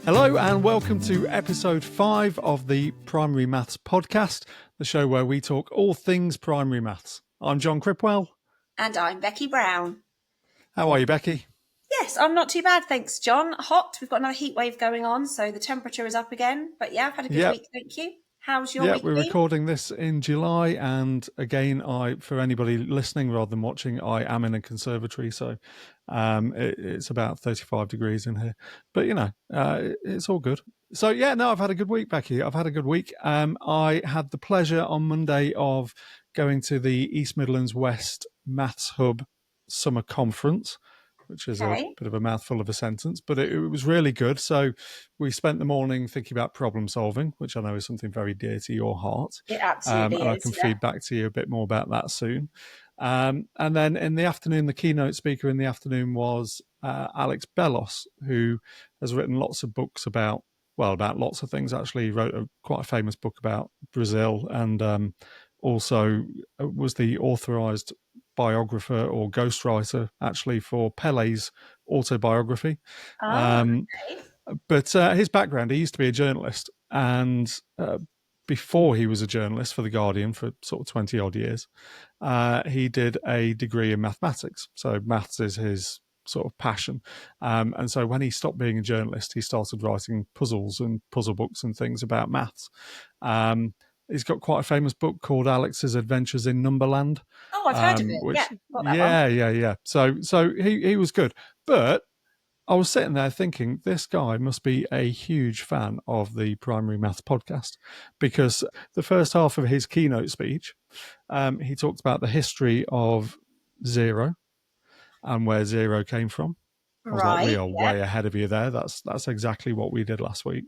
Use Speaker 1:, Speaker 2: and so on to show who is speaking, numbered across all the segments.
Speaker 1: Hello and welcome to episode 5 of the Primary Maths podcast, the show where we talk all things primary maths. I'm Jon Cripwell.
Speaker 2: And I'm Becky Brown.
Speaker 1: How are you, Becky?
Speaker 2: Yes, I'm not too bad, thanks, John. Hot. We've got another heat wave going on, so the temperature is up again. But yeah, I've had a good week, thank you. How's your week
Speaker 1: we're
Speaker 2: been?
Speaker 1: Recording this in July, and again, for anybody listening rather than watching, I am in a conservatory, so it's about 35 degrees in here. But it's all good. So I've had a good week, Becky. I've had a good week. I had the pleasure on Monday of going to the East Midlands West Maths Hub Summer Conference, which is a bit of a mouthful of a sentence, but it was really good. So we spent the morning thinking about problem solving, which I know is something very dear to your heart.
Speaker 2: It absolutely is.
Speaker 1: And I can feed back to you a bit more about that soon. And then in the afternoon, the keynote speaker in the afternoon was Alex Bellos, who has written lots of books about lots of things. Actually, he wrote quite a famous book about Brazil, and also was the authorized biographer or ghostwriter actually for Pele's autobiography. But his background, he used to be a journalist, and before he was a journalist for The Guardian for sort of 20 odd years, he did a degree in mathematics. So maths is his sort of passion. And so when he stopped being a journalist, he started writing puzzles and puzzle books and things about maths. He's got quite a famous book called Alex's Adventures in Numberland.
Speaker 2: Oh, I've heard of it.
Speaker 1: Yeah. So he was good. But I was sitting there thinking, this guy must be a huge fan of the Primary Maths podcast, because the first half of his keynote speech, he talked about the history of zero and where zero came from. I was like, we are way ahead of you there. That's exactly what we did last week.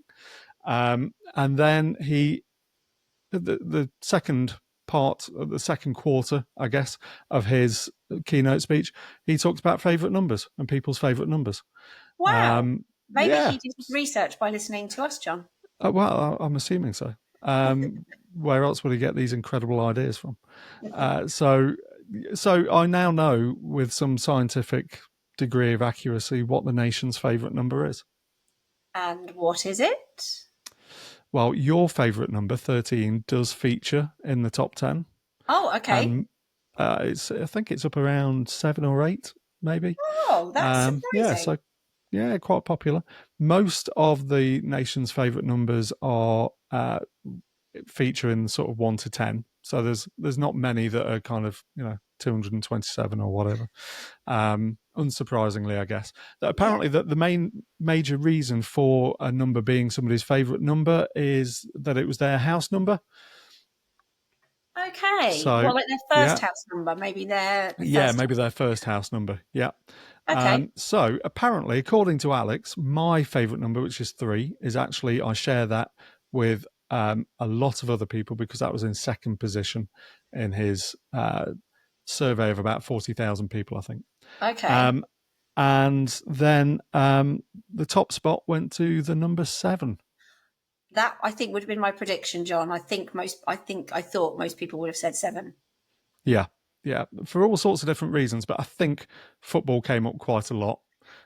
Speaker 1: And then the second part, the second quarter, I guess, of his keynote speech, he talked about favourite numbers and people's favourite numbers.
Speaker 2: Wow. Maybe he did his research by listening to us, John.
Speaker 1: Well, I'm assuming so. Where else would he get these incredible ideas from? So I now know with some scientific degree of accuracy what the nation's favourite number is.
Speaker 2: And what is it?
Speaker 1: Well, your favourite number, 13, does feature in the top 10.
Speaker 2: Oh, okay.
Speaker 1: I think it's up around 7 or 8, maybe.
Speaker 2: Oh, that's surprising.
Speaker 1: Quite popular. Most of the nation's favourite numbers are feature in sort of 1 to 10. So there's not many that are kind of 227 or whatever. Unsurprisingly, I guess. Apparently, the main major reason for a number being somebody's favourite number is that it was their house number.
Speaker 2: Okay. So, like their first house number, maybe their
Speaker 1: maybe their first house number. Yeah.
Speaker 2: Okay.
Speaker 1: So apparently, according to Alex, my favourite number, which is 3, is actually, I share that with a lot of other people because that was in second position in his survey of about 40,000 people, I think.
Speaker 2: Okay.
Speaker 1: And then the top spot went to the number 7.
Speaker 2: That, I think, would have been my prediction, John. I thought most people would have said 7.
Speaker 1: Yeah, for all sorts of different reasons, but I think football came up quite a lot.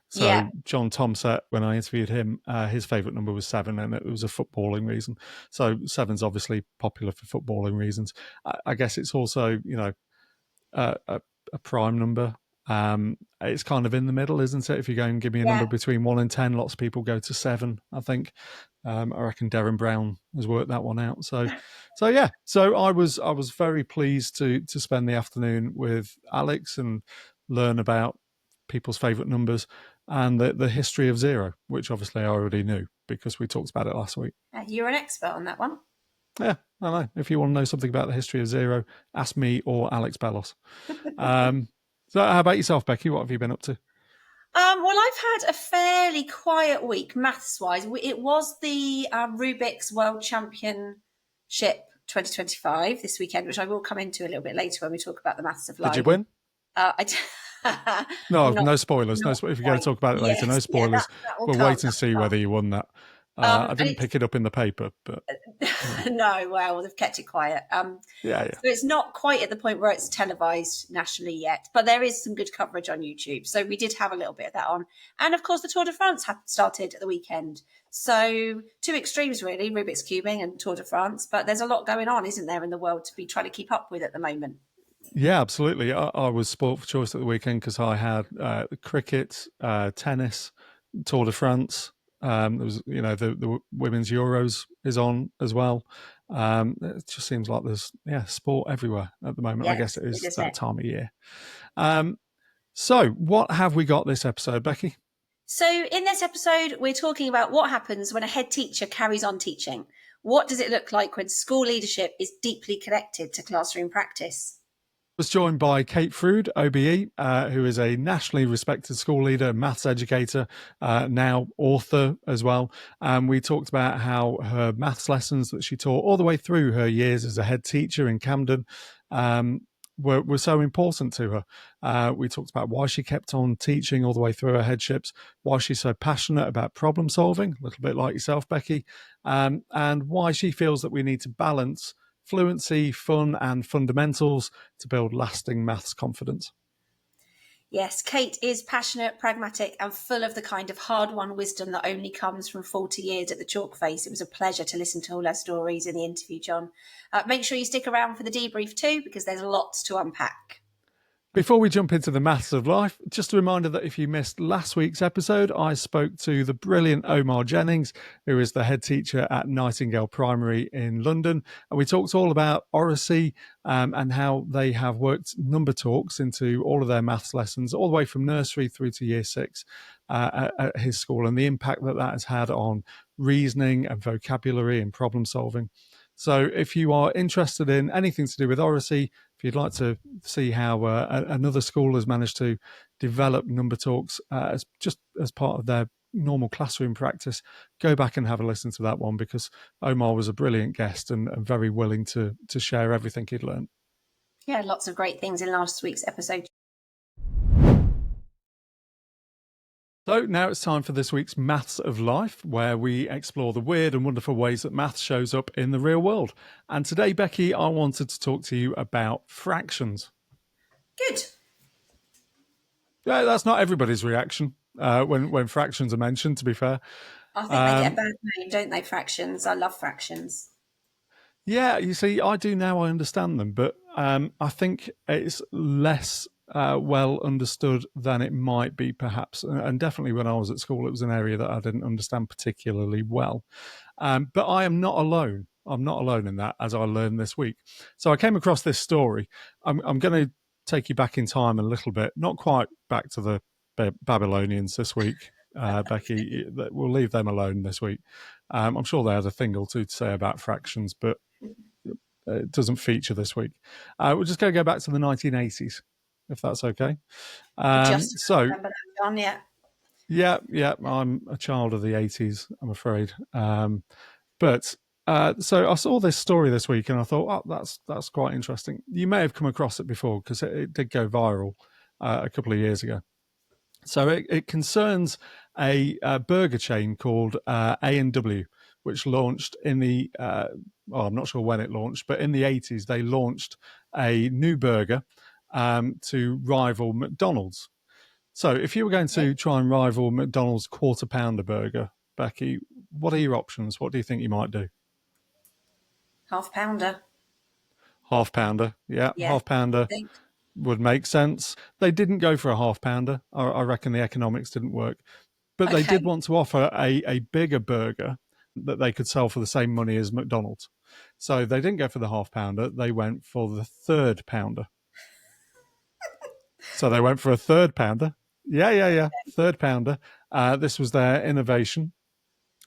Speaker 1: So John Tomset, when I interviewed him, his favourite number was 7, and it was a footballing reason. So 7's obviously popular for footballing reasons. I guess it's also, a prime number. It's kind of in the middle, isn't it? If you go and give me a number between 1 and 10, lots of people go to 7, I think. I reckon Darren Brown has worked that one out. So I was very pleased to spend the afternoon with Alex and learn about people's favourite numbers and the history of zero, which obviously I already knew because we talked about it last week.
Speaker 2: You're an expert on that one.
Speaker 1: Yeah, I know. If you want to know something about the history of zero, ask me or Alex Bellos. So how about yourself, Becky? What have you been up to?
Speaker 2: Well, I've had a fairly quiet week, maths-wise. It was the Rubik's World Championship 2025 this weekend, which I will come into a little bit later when we talk about the maths of life.
Speaker 1: Did you win? No spoilers. If you're going to talk about it later, no spoilers. We'll wait and see whether you won that. I
Speaker 2: And
Speaker 1: didn't pick it up in the paper, but
Speaker 2: no, well, they've kept it quiet.
Speaker 1: yeah,
Speaker 2: So it's not quite at the point where it's televised nationally yet, but there is some good coverage on YouTube. So we did have a little bit of that on. And of course, the Tour de France started at the weekend. So two extremes, really, Rubik's Cubing and Tour de France. But there's a lot going on, isn't there, in the world to be trying to keep up with at the moment?
Speaker 1: yeah, absolutely. I was sport for choice at the weekend because I had cricket, tennis, Tour de France. There was, the women's Euros is on as well. It just seems like there's sport everywhere at the moment. I guess
Speaker 2: Yes,
Speaker 1: it
Speaker 2: it
Speaker 1: is
Speaker 2: isn't
Speaker 1: that
Speaker 2: it?
Speaker 1: time of year. So what have we got this episode, Becky?
Speaker 2: So, in this episode, we're talking about what happens when a head teacher carries on teaching. What does it look like when school leadership is deeply connected to classroom practice?
Speaker 1: Was joined by Kate Frood OBE, who is a nationally respected school leader, maths educator, now author as well. We talked about how her maths lessons that she taught all the way through her years as a head teacher in Camden were so important to her. We talked about why she kept on teaching all the way through her headships, why she's so passionate about problem solving, a little bit like yourself, Becky, and why she feels that we need to balance fluency, fun, and fundamentals to build lasting maths confidence.
Speaker 2: Yes, Kate is passionate, pragmatic, and full of the kind of hard won wisdom that only comes from 40 years at the chalk face. It was a pleasure to listen to all her stories in the interview, John. Make sure you stick around for the debrief too, because there's lots to unpack.
Speaker 1: Before we jump into the maths of life, just a reminder that if you missed last week's episode, I spoke to the brilliant Omar Jennings, who is the head teacher at Nightingale Primary in London. And we talked all about oracy and how they have worked number talks into all of their maths lessons, all the way from nursery through to year 6 at his school, and the impact that that has had on reasoning and vocabulary and problem solving. So if you are interested in anything to do with oracy, if you'd like to see how another school has managed to develop number talks as part of their normal classroom practice, go back and have a listen to that one, because Omar was a brilliant guest and very willing to share everything he'd learned.
Speaker 2: Yeah, lots of great things in last week's episode.
Speaker 1: So now it's time for this week's Maths of Life, where we explore the weird and wonderful ways that maths shows up in the real world. And today, Becky, I wanted to talk to you about fractions.
Speaker 2: Good.
Speaker 1: Yeah, that's not everybody's reaction when fractions are mentioned, to be fair.
Speaker 2: I think they get a bad name, don't they, fractions? I love fractions.
Speaker 1: Yeah, you see, I do now, I understand them, but I think it's less well understood than it might be, perhaps. And definitely when I was at school, it was an area that I didn't understand particularly well. But I am not alone. I'm not alone in that, as I learned this week. So I came across this story. I'm going to take you back in time a little bit, not quite back to the Babylonians this week, Becky. We'll leave them alone this week. I'm sure they had a thing or two to say about fractions, but it doesn't feature this week. We're just going to go back to the 1980s, if that's okay.
Speaker 2: Just
Speaker 1: So,
Speaker 2: remember that, John, yeah.
Speaker 1: yeah, I'm a child of the 80s, I'm afraid. But so I saw this story this week and I thought, oh, that's quite interesting. You may have come across it before because it did go viral a couple of years ago. So it concerns a burger chain called A&W, which launched in the, I'm not sure when it launched, but in the 80s, they launched a new burger to rival McDonald's. So if you were going to try and rival McDonald's quarter pounder burger, Becky, what are your options? What do you think you might do?
Speaker 2: Half pounder.
Speaker 1: Half pounder. Yeah,
Speaker 2: Yeah,
Speaker 1: half pounder
Speaker 2: think.
Speaker 1: would make sense. They didn't go for a half pounder. I reckon the economics didn't work. But they did
Speaker 2: Okay.
Speaker 1: want to offer a bigger burger that they could sell for the same money as McDonald's. So they didn't go for the half pounder. They went for the third pounder. So they went for a third pounder. Yeah. Third pounder. This was their innovation.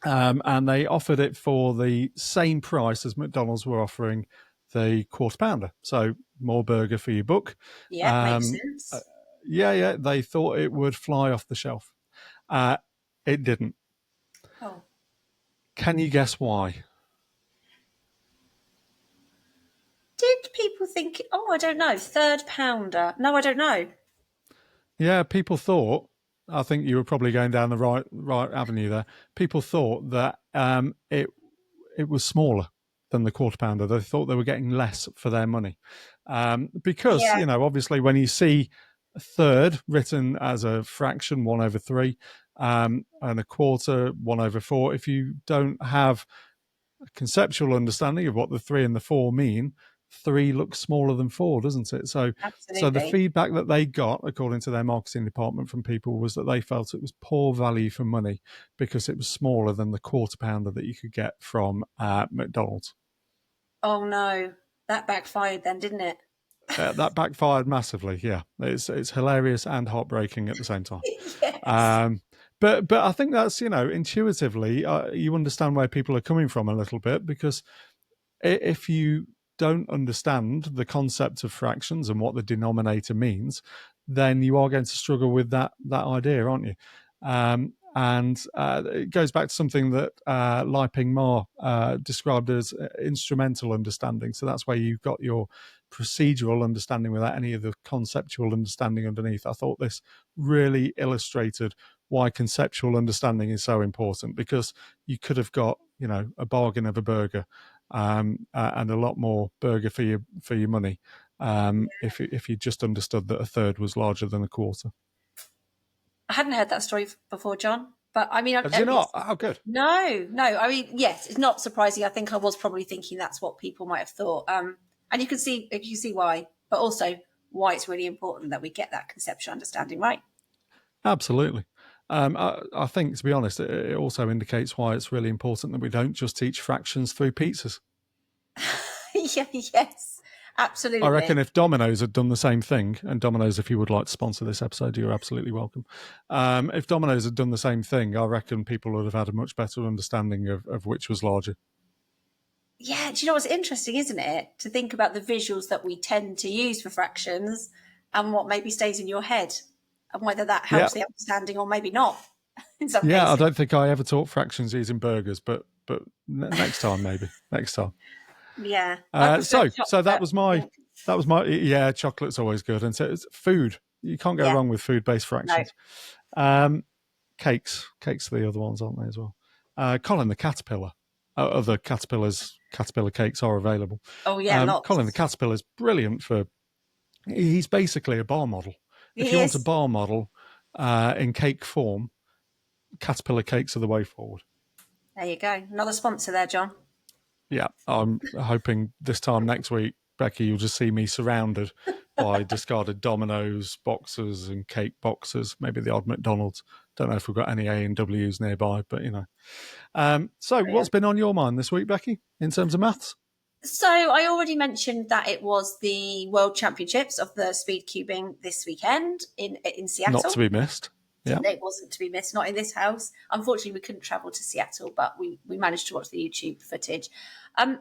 Speaker 1: And they offered it for the same price as McDonald's were offering the quarter pounder. So more burger for your buck.
Speaker 2: Yeah, makes
Speaker 1: Um, uh,
Speaker 2: sense.
Speaker 1: yeah. They thought it would fly off the shelf. It didn't.
Speaker 2: Oh.
Speaker 1: Can you guess why?
Speaker 2: Did people think, oh, I don't know, third pounder? No, I don't know.
Speaker 1: Yeah, people thought I think you were probably going down the right avenue there. People thought that it was smaller than the quarter pounder. They thought they were getting less for their money. Because,
Speaker 2: Yeah,
Speaker 1: obviously when you see a third written as a fraction, 1/3, and a quarter, 1/4, if you don't have a conceptual understanding of what the 3 and the 4 mean, 3 looks smaller than 4, doesn't it? So the
Speaker 2: absolutely.
Speaker 1: feedback that they got, according to their marketing department, from people was that they felt it was poor value for money because it was smaller than the quarter pounder that you could get from McDonald's.
Speaker 2: Oh no, that backfired then, didn't it?
Speaker 1: That backfired massively. Yeah, it's hilarious and heartbreaking at the same time.
Speaker 2: Yes.
Speaker 1: Um, but I think that's intuitively you understand where people are coming from a little bit, because if you don't understand the concept of fractions and what the denominator means, then you are going to struggle with that idea, aren't you? And it goes back to something that Lai Ping Ma described as instrumental understanding. So that's where you've got your procedural understanding without any of the conceptual understanding underneath. I thought this really illustrated why conceptual understanding is so important, because you could have got a bargain of a burger, and a lot more burger for your money, if you just understood that a third was larger than a quarter.
Speaker 2: I hadn't heard that story before, John. But I mean,
Speaker 1: Did you not?
Speaker 2: it's
Speaker 1: Oh, good.
Speaker 2: no. I mean, yes, it's not surprising. I think I was probably thinking that's what people might have thought. And you see why, but also why it's really important that we get that conceptual understanding right.
Speaker 1: Absolutely. I think, to be honest, it also indicates why it's really important that we don't just teach fractions through pizzas.
Speaker 2: Yeah, yes,
Speaker 1: I reckon
Speaker 2: absolutely.
Speaker 1: if Domino's had done the same thing, and Domino's, if you would like to sponsor this episode, you're absolutely welcome. If Domino's had done the same thing, I reckon people would have had a much better understanding of which was larger.
Speaker 2: Yeah, do you know what's interesting, isn't it? To think about the visuals that we tend to use for fractions and what maybe stays in your head and whether that
Speaker 1: Yeah,
Speaker 2: helps the understanding or maybe not in some
Speaker 1: yeah. I
Speaker 2: cases.
Speaker 1: don't think I ever taught fractions using burgers, but next time, maybe next time.
Speaker 2: Yeah, I prefer
Speaker 1: So that
Speaker 2: chocolate.
Speaker 1: was
Speaker 2: I
Speaker 1: my
Speaker 2: think.
Speaker 1: yeah. Chocolate's always good, and so it's food. You can't go
Speaker 2: Yeah,
Speaker 1: wrong with food-based
Speaker 2: no.
Speaker 1: fractions. Cakes are the other ones, aren't they, as well? Colin the caterpillar. Other caterpillar cakes are available.
Speaker 2: Oh yeah,
Speaker 1: Colin the
Speaker 2: lots.
Speaker 1: caterpillar is brilliant for. He's basically a bar model. If you
Speaker 2: He
Speaker 1: want a
Speaker 2: is.
Speaker 1: bar model in cake form, caterpillar cakes are the way forward.
Speaker 2: There you go. Another sponsor there, John.
Speaker 1: Yeah, I'm hoping this time next week, Becky, you'll just see me surrounded by discarded Domino's boxes and cake boxes, maybe the odd McDonald's. Don't know if we've got any A&Ws nearby, but So what's
Speaker 2: Brilliant.
Speaker 1: been on your mind this week, Becky, in terms of maths?
Speaker 2: So I already mentioned that it was the World Championships of the speedcubing this weekend in
Speaker 1: Not to
Speaker 2: Seattle.
Speaker 1: be missed. Yeah.
Speaker 2: It wasn't to be missed, not in this house. Unfortunately, we couldn't travel to Seattle, but we managed to watch the YouTube footage. And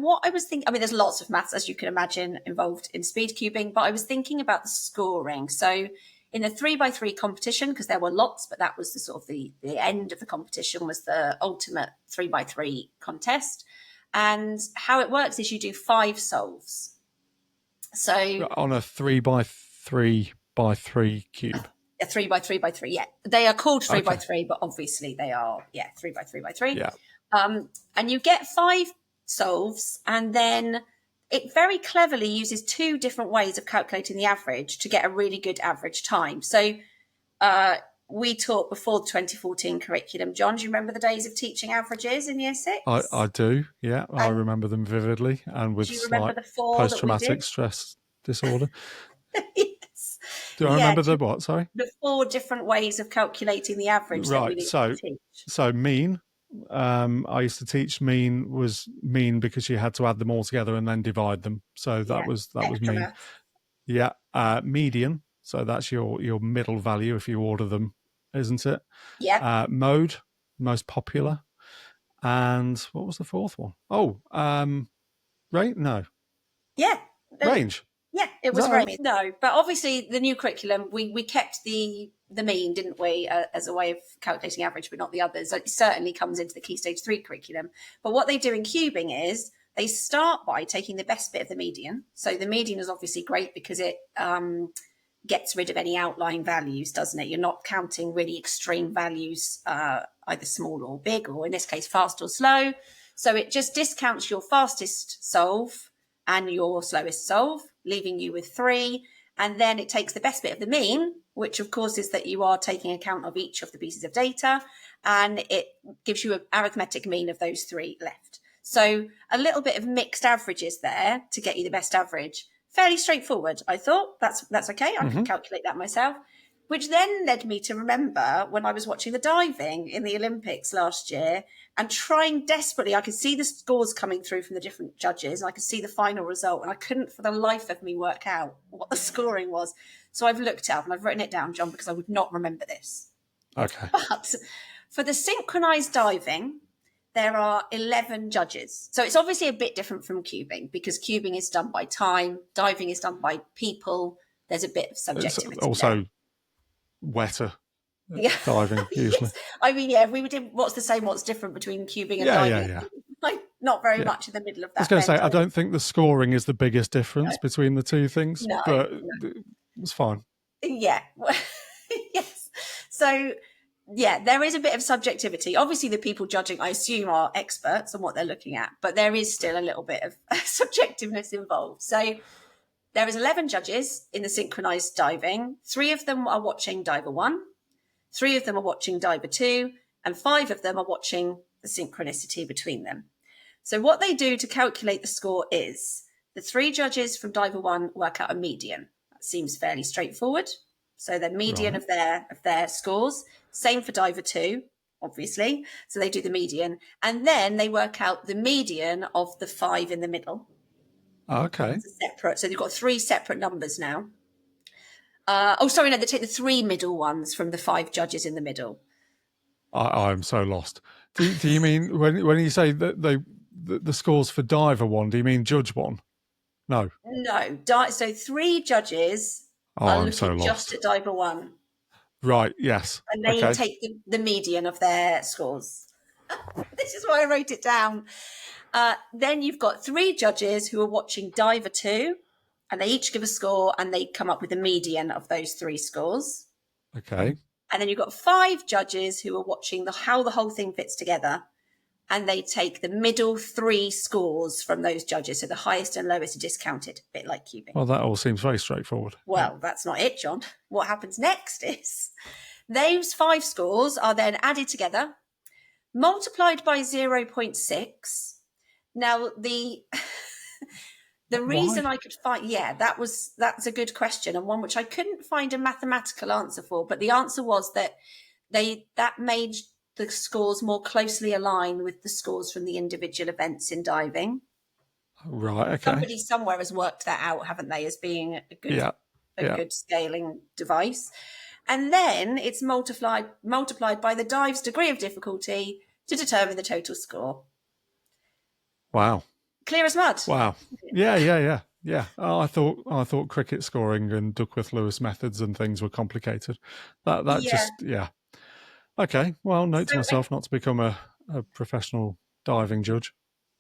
Speaker 2: what I was thinking, I mean, there's lots of maths, as you can imagine, involved in speed cubing, but I was thinking about the scoring. So in the 3x3 competition, because there were lots, but that was the sort of the end of the competition, was the ultimate 3x3 contest. And how it works is you do 5 solves. So
Speaker 1: On a 3x3x3 cube.
Speaker 2: a 3x3x3, yeah. They are called three by
Speaker 1: Okay.
Speaker 2: three, but obviously they are, 3x3x3.
Speaker 1: Yeah.
Speaker 2: And you get 5 solves, and then it very cleverly uses 2 different ways of calculating the average to get a really good average time. So we taught before the 2014 curriculum. John, do you remember the days of teaching averages in year 6?
Speaker 1: I do. Yeah. I
Speaker 2: And
Speaker 1: remember them vividly, and with
Speaker 2: do you remember
Speaker 1: slight
Speaker 2: the 4 that we
Speaker 1: post-traumatic
Speaker 2: did?
Speaker 1: stress disorder.
Speaker 2: Yes.
Speaker 1: Do I
Speaker 2: Yeah,
Speaker 1: remember the what? Sorry.
Speaker 2: the 4 different ways of calculating the average that we
Speaker 1: Right.
Speaker 2: needed to teach.
Speaker 1: So mean. I used to teach mean was mean because you had to add them all together and then divide them. So
Speaker 2: Yeah,
Speaker 1: that was
Speaker 2: extra
Speaker 1: mean.
Speaker 2: math.
Speaker 1: Yeah. Median. So that's your middle value if you order them, isn't it?
Speaker 2: Yep.
Speaker 1: Mode, most popular. And what was the fourth one? Oh, right? No.
Speaker 2: Yeah.
Speaker 1: Range.
Speaker 2: Yeah, it
Speaker 1: Is
Speaker 2: was
Speaker 1: that
Speaker 2: very
Speaker 1: right?
Speaker 2: no, but obviously the new curriculum we kept the mean, didn't we, as a way of calculating average, but not the others. It certainly comes into the Key Stage 3 curriculum. But what they do in cubing is they start by taking the best bit of the median. So the median is obviously great because it gets rid of any outlying values, doesn't it? You're not counting really extreme values, either small or big, or in this case, fast or slow. So it just discounts your fastest solve and your slowest solve, leaving you with 3. And then it takes the best bit of the mean, which of course is that you are taking account of each of the pieces of data, and it gives you an arithmetic mean of those 3 left. So a little bit of mixed averages there to get you the best average. Fairly straightforward, I thought. That's okay. I can calculate that myself. Which then led me to remember when I was watching the diving in the Olympics last year and trying desperately. I could see the scores coming through from the different judges, and I could see the final result, and I couldn't for the life of me work out what the scoring was. So I've looked it up and I've written it down, John, because I would not remember this.
Speaker 1: Okay.
Speaker 2: But for the synchronized diving, there are 11 judges. So it's obviously a bit different from cubing, because cubing is done by time, diving is done by people. There's a bit of subjectivity.
Speaker 1: It's also
Speaker 2: there.
Speaker 1: Wetter diving usually.
Speaker 2: Yes. I mean, yeah, if we did what's the same, what's different between cubing and diving.
Speaker 1: Yeah.
Speaker 2: Like, not very much in the middle of that.
Speaker 1: I was going to say, I don't think the scoring is the biggest difference between the two things, but it's fine.
Speaker 2: Yeah. Yes. So, yeah, there is a bit of subjectivity. Obviously, the people judging, I assume, are experts on what they're looking at, but there is still a little bit of subjectiveness involved. So there is 11 judges in the synchronized diving. 3 of them are watching diver 1, 3 of them are watching diver 2, and 5 of them are watching the synchronicity between them. So what they do to calculate the score is the 3 judges from diver 1 work out a median. That seems fairly straightforward. So the median of their scores. Same for diver 2, obviously. So they do the median. And then they work out the median of the 5 in the middle.
Speaker 1: Okay.
Speaker 2: Separate. So they've got 3 separate numbers now. They take the 3 middle ones from the 5 judges in the middle.
Speaker 1: I'm so lost. Do you mean when you say that the scores for diver 1, do you mean judge 1? No.
Speaker 2: No. So 3 judges are looking just at diver 1.
Speaker 1: Right, yes.
Speaker 2: And they take the median of their scores. This is why I wrote it down. Then you've got 3 judges who are watching diver 2, and they each give a score, and they come up with the median of those 3 scores.
Speaker 1: Okay.
Speaker 2: And then you've got 5 judges who are watching how the whole thing fits together, and they take the middle 3 scores from those judges. So the highest and lowest are discounted, a bit like cubing.
Speaker 1: Well, that all seems very straightforward.
Speaker 2: Well, that's not it, John. What happens next is those 5 scores are then added together, multiplied by 0.6. Now, the reason I could find, that's a good question, and one which I couldn't find a mathematical answer for, but the answer was that that made the scores more closely align with the scores from the individual events in diving.
Speaker 1: Right, okay.
Speaker 2: Somebody somewhere has worked that out, haven't they, as being a good scaling device. And then it's multiplied by the dive's degree of difficulty to determine the total score.
Speaker 1: Wow.
Speaker 2: Clear as mud.
Speaker 1: Wow. Yeah. Oh, I thought cricket scoring and Duckworth-Lewis methods and things were complicated. Okay. Well, note to myself not to become a professional diving judge.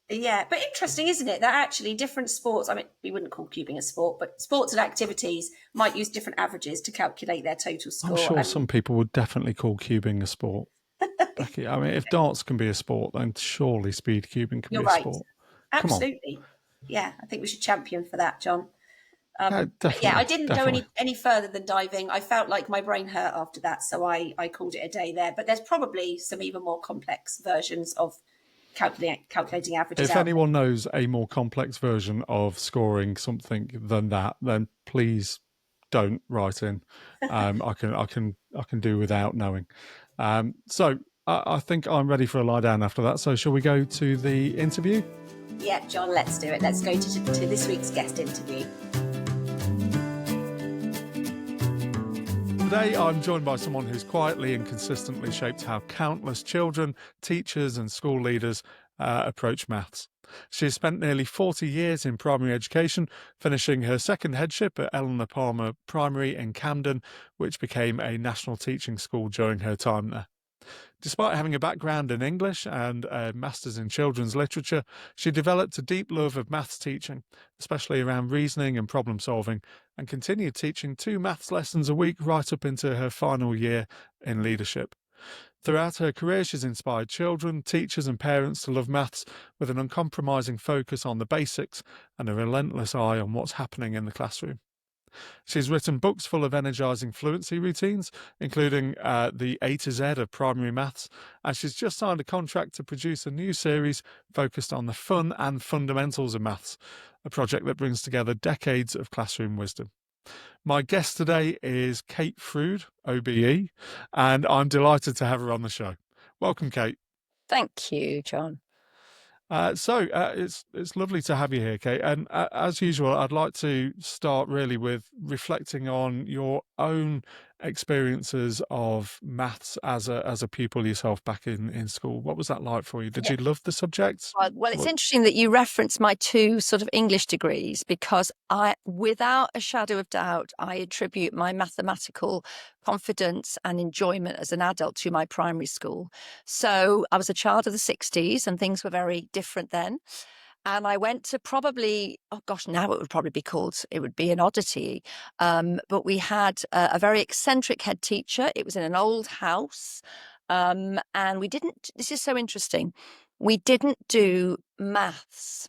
Speaker 2: Yeah, but interesting, isn't it? That actually different sports, I mean, we wouldn't call cubing a sport, but sports and activities might use different averages to calculate their total score.
Speaker 1: I'm sure some people would definitely call cubing a sport. Becky, I mean, if darts can be a sport, then surely speed cubing can be a sport.
Speaker 2: Absolutely. Yeah, I think we should champion for that, John.
Speaker 1: Definitely,
Speaker 2: I didn't go any further than diving. I felt like my brain hurt after that, so I called it a day there. But there's probably some even more complex versions of calculating averages.
Speaker 1: If anyone knows a more complex version of scoring something than that, then please don't write in. I can do without knowing. So I think I'm ready for a lie down after that. So shall we go to the interview?
Speaker 2: Yeah, John, let's do it. Let's go to this week's guest interview.
Speaker 1: Today, I'm joined by someone who's quietly and consistently shaped how countless children, teachers and school leaders approach maths. She has spent nearly 40 years in primary education, finishing her second headship at Eleanor Palmer Primary in Camden, which became a national teaching school during her time there. Despite having a background in English and a master's in children's literature, she developed a deep love of maths teaching, especially around reasoning and problem solving, and continued teaching 2 maths lessons a week right up into her final year in leadership. Throughout her career, she's inspired children, teachers, and parents to love maths with an uncompromising focus on the basics and a relentless eye on what's happening in the classroom. She's written books full of energising fluency routines, including the A to Z of primary maths, and she's just signed a contract to produce a new series focused on the fun and fundamentals of maths, a project that brings together decades of classroom wisdom. My guest today is Kate Frood OBE, and I'm delighted to have her on the show. Welcome, Kate.
Speaker 3: Thank you, Jon.
Speaker 1: It's lovely to have you here, Kate. And as usual, I'd like to start really with reflecting on your own experiences of maths as a pupil yourself back in school. What was that like for you? Did you love the subject?
Speaker 3: Well, it's interesting that you reference my 2 sort of English degrees, because without a shadow of doubt, I attribute my mathematical confidence and enjoyment as an adult to my primary school. So I was a child of the 60s and things were very different then. And I went to probably, now it would be an oddity. But we had a very eccentric head teacher. It was in an old house. And this is so interesting. We didn't do maths.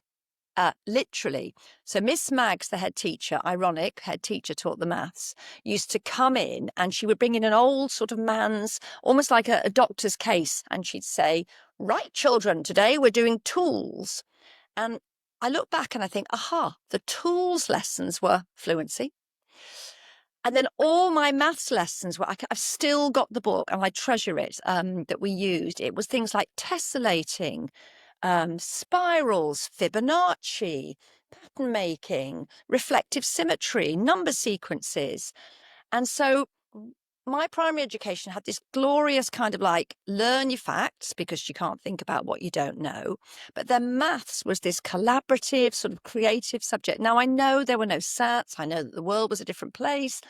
Speaker 3: Literally. So Miss Maggs, the head teacher, ironic, head teacher taught the maths, used to come in and she would bring in an old sort of man's, almost like a doctor's case. And she'd say, right, children, today we're doing tools. And I look back and I think, the tools lessons were fluency. And then all my maths lessons were, I've still got the book and I treasure it, that we used. It was things like tessellating, spirals, Fibonacci, pattern making, reflective symmetry, number sequences. And so my primary education had this glorious kind of like learn your facts because you can't think about what you don't know. But then maths was this collaborative sort of creative subject. Now, I know there were no SATs. I know that the world was a different place.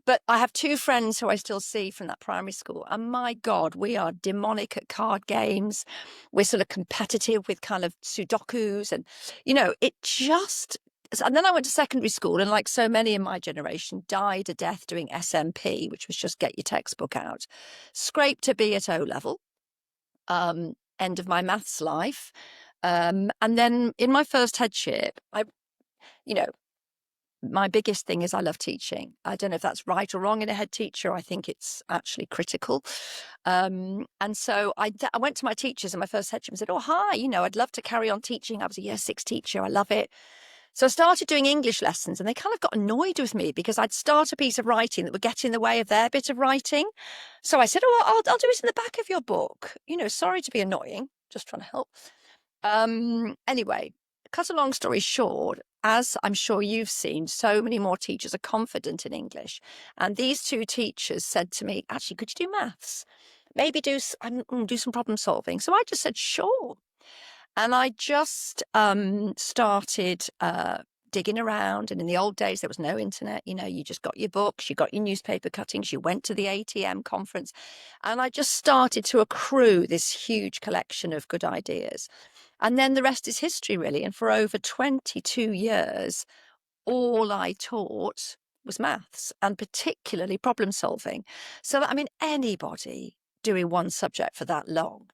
Speaker 3: But I have 2 friends who I still see from that primary school. And my God, we are demonic at card games. We're sort of competitive with kind of Sudokus. And, it just... And then I went to secondary school and, like so many in my generation, died a death doing SMP, which was just get your textbook out. Scraped a B at O-level, end of my maths life. And then in my first headship, my biggest thing is I love teaching. I don't know if that's right or wrong in a head teacher. I think it's actually critical. And so I went to my teachers in my first headship and said, hi, I'd love to carry on teaching. I was a year 6 teacher. I love it. So I started doing English lessons and they kind of got annoyed with me because I'd start a piece of writing that would get in the way of their bit of writing. So I said, I'll do it in the back of your book. Sorry to be annoying, just trying to help. Anyway, cut a long story short, as I'm sure you've seen, so many more teachers are confident in English. And these 2 teachers said to me, actually, could you do maths? Maybe do some problem solving. So I just said, sure. And I just started digging around. And in the old days, there was no internet. You just got your books, you got your newspaper cuttings, you went to the ATM conference. And I just started to accrue this huge collection of good ideas. And then the rest is history, really. And for over 22 years, all I taught was maths and particularly problem solving. So, anybody doing one subject for that long.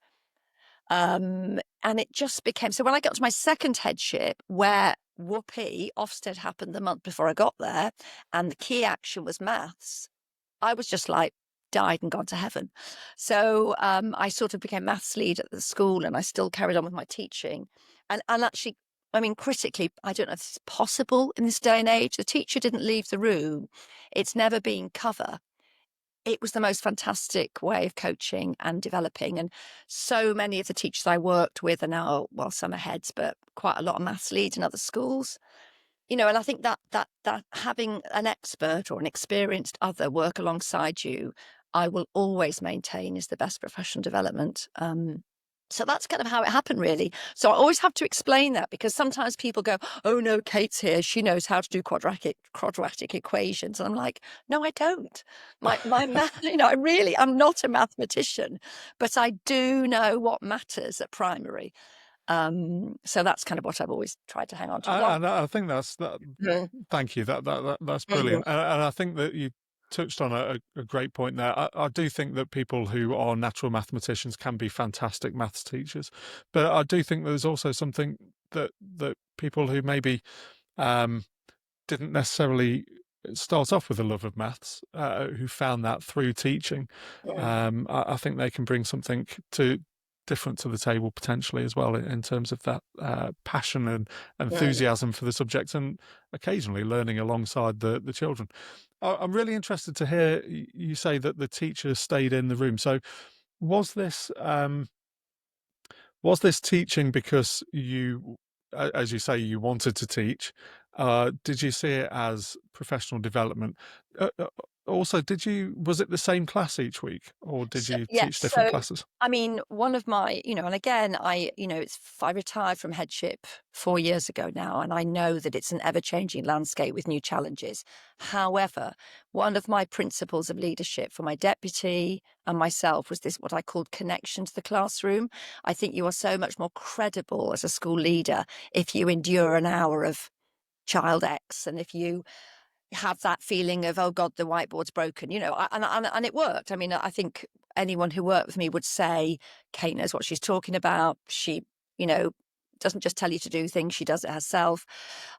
Speaker 3: And it just became, so when I got to my second headship, where whoopee, Ofsted happened the month before I got there, and the key action was maths, I was just like, died and gone to heaven. So I sort of became maths lead at the school and I still carried on with my teaching. And actually, critically, I don't know if it's possible in this day and age. The teacher didn't leave the room. It's never been cover. It was the most fantastic way of coaching and developing. And so many of the teachers I worked with are now, well, some are heads, but quite a lot of maths leads in other schools. And I think that having an expert or an experienced other work alongside you, I will always maintain is the best professional development. So that's kind of how it happened, really. So I always have to explain that, because sometimes people go, oh no, Kate's here, she knows how to do quadratic equations. And I'm like, no, I don't. My math, I'm not a mathematician, but I do know what matters at primary. So that's kind of what I've always tried to hang on to.
Speaker 1: And I think that's that. Thank you. That's brilliant. And I think that you touched on a great point there. I do think that people who are natural mathematicians can be fantastic maths teachers, but I do think there's also something that people who maybe didn't necessarily start off with a love of maths, who found that through teaching, I think they can bring something different to the table potentially as well, in terms of that passion and enthusiasm for the subject, and occasionally learning alongside the children. I'm really interested to hear you say that the teacher stayed in the room. So was this teaching because you, as you say, you wanted to teach? Did you see it as professional development? Also, was it the same class each week, or did you teach different classes?
Speaker 3: I mean, one of my, and again, I retired from headship 4 years ago now, and I know that it's an ever-changing landscape with new challenges. However, one of my principles of leadership for my deputy and myself was this, what I called connection to the classroom. I think you are so much more credible as a school leader if you endure an hour of child X, and if you have that feeling of, oh God, the whiteboard's broken, and it worked. I mean, I think anyone who worked with me would say Kate knows what she's talking about. She, doesn't just tell you to do things, she does it herself.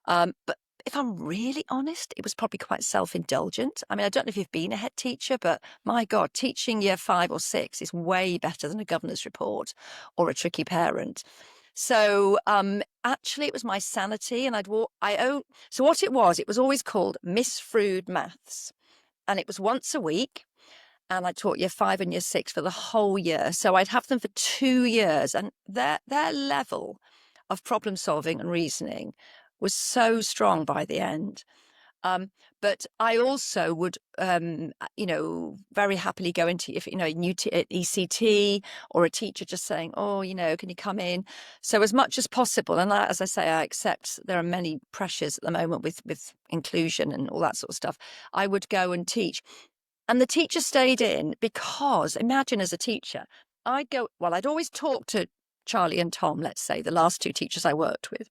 Speaker 3: But if I'm really honest, it was probably quite self-indulgent. I mean, I don't know if you've been a head teacher, but my God, teaching year 5 or 6 is way better than a governor's report or a tricky parent. So actually, it was my sanity, and so what it was always called Mrs Frood Maths, and it was once a week, and I taught year 5 and year 6 for the whole year. So I'd have them for 2 years, and their level of problem solving and reasoning was so strong by the end. But I also would, very happily go into, if new ECT, or a teacher just saying, oh, can you come in? So as much as possible, and as I say, I accept there are many pressures at the moment with inclusion and all that sort of stuff. I would go and teach, and the teacher stayed in, because imagine, as a teacher, I'd always talk to Charlie and Tom, let's say, the last 2 teachers I worked with,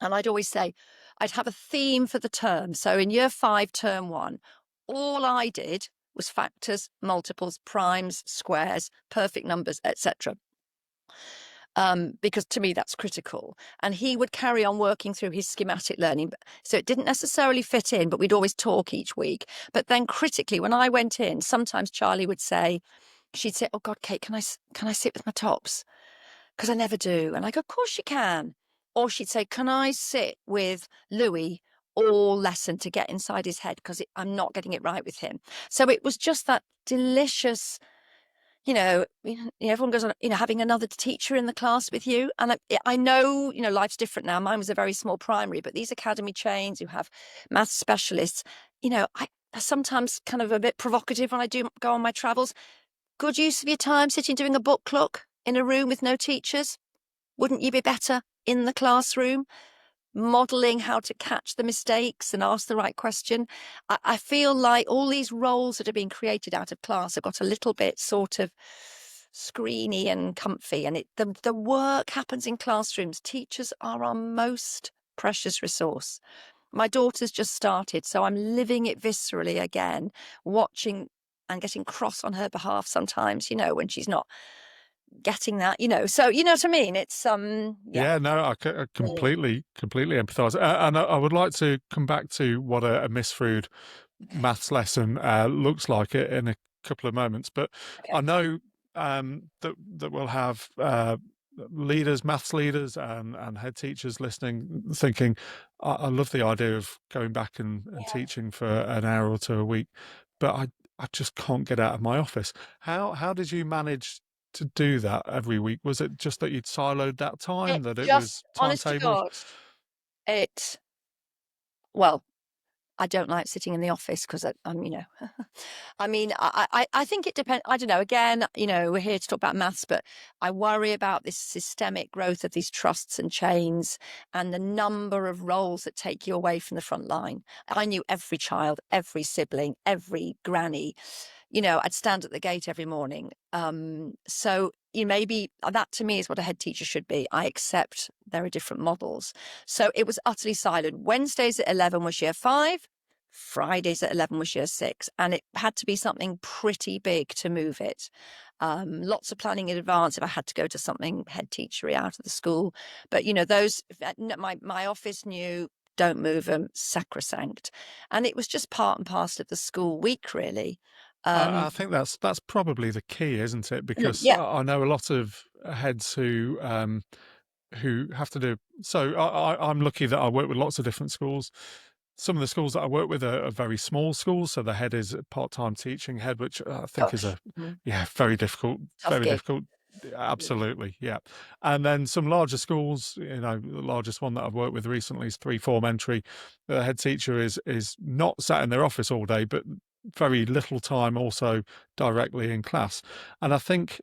Speaker 3: and I'd always say, I'd have a theme for the term. So in year 5, term 1, all I did was factors, multiples, primes, squares, perfect numbers, etc. Because to me, that's critical. And he would carry on working through his schematic learning. So it didn't necessarily fit in, but we'd always talk each week. But then critically, when I went in, sometimes Charlie would say, she'd say, oh God, Kate, can I sit with my tops? Because I never do. And I go, of course you can. Or she'd say, can I sit with Louis all lesson to get inside his head, because I'm not getting it right with him. So it was just that delicious, everyone goes on, having another teacher in the class with you. And I know, life's different now. Mine was a very small primary, but these academy chains who have maths specialists, I sometimes kind of a bit provocative when I do go on my travels. Good use of your time sitting doing a book club in a room with no teachers. Wouldn't you be better in the classroom, modelling how to catch the mistakes and ask the right question? I feel like all these roles that are being created out of class have got a little bit sort of screeny and comfy, and the work happens in classrooms. Teachers are our most precious resource. My daughter's just started, so I'm living it viscerally again, watching and getting cross on her behalf sometimes, when she's not getting that, so you know what I mean. It's
Speaker 1: yeah, no, I completely empathize, and I would like to come back to what a Miss Frood maths lesson looks like in a couple of moments, but okay. I know that we'll have maths leaders and head teachers listening, thinking, I love the idea of going back and teaching for an hour or 2 a week, but I just can't get out of my office. How did you manage to do that every week? Was it just that you'd siloed that time, that it was timetable?
Speaker 3: Well, I don't like sitting in the office because I'm, I mean, I think it depends. I don't know. Again, we're here to talk about maths, but I worry about this systemic growth of these trusts and chains and the number of roles that take you away from the front line. I knew every child, every sibling, every granny. I'd stand at the gate every morning. So maybe that to me is what a head teacher should be. I accept there are different models. So it was utterly silent. Wednesdays at 11 was year 5. Fridays at 11 was year 6. And it had to be something pretty big to move it. Lots of planning in advance if I had to go to something head teachery out of the school. But, those, my office knew, don't move them, sacrosanct. And it was just part and parcel of the school week, really.
Speaker 1: I think that's probably the key, isn't it? Because
Speaker 3: Yeah.
Speaker 1: I know a lot of heads who have to do. So I'm lucky that I work with lots of different schools. Some of the schools that I work with are very small schools, so the head is a part-time teaching head, which I think is
Speaker 3: Gosh.
Speaker 1: very difficult,
Speaker 3: Tough
Speaker 1: very
Speaker 3: gig.
Speaker 1: difficult. Absolutely, yeah. And then some larger schools, the largest one that I've worked with recently is 3 form entry. The head teacher is not sat in their office all day, but very little time also directly in class. And I think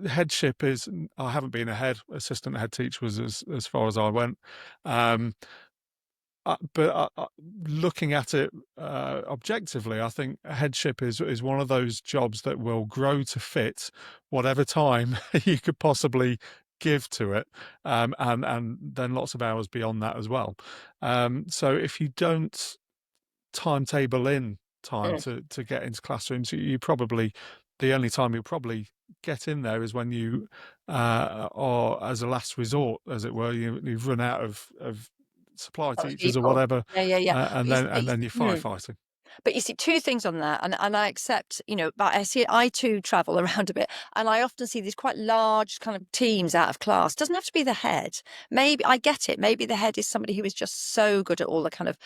Speaker 1: headship is, I haven't been a assistant head teacher was as far as I went. But looking at it objectively, I think headship is one of those jobs that will grow to fit whatever time you could possibly give to it, and then lots of hours beyond that as well. So if you don't timetable in time to get into classrooms, you probably, the only time you'll probably get in there is when you are, as a last resort, as it were, you've run out of supply
Speaker 3: Those
Speaker 1: teachers or
Speaker 3: people.
Speaker 1: whatever,
Speaker 3: Yeah.
Speaker 1: and then you're firefighting.
Speaker 3: But you see, 2 things on that, and I accept, but I too travel around a bit, and I often see these quite large kind of teams out of class. Doesn't have to be the head. Maybe I get it. Maybe the head is somebody who is just so good at all the kind of,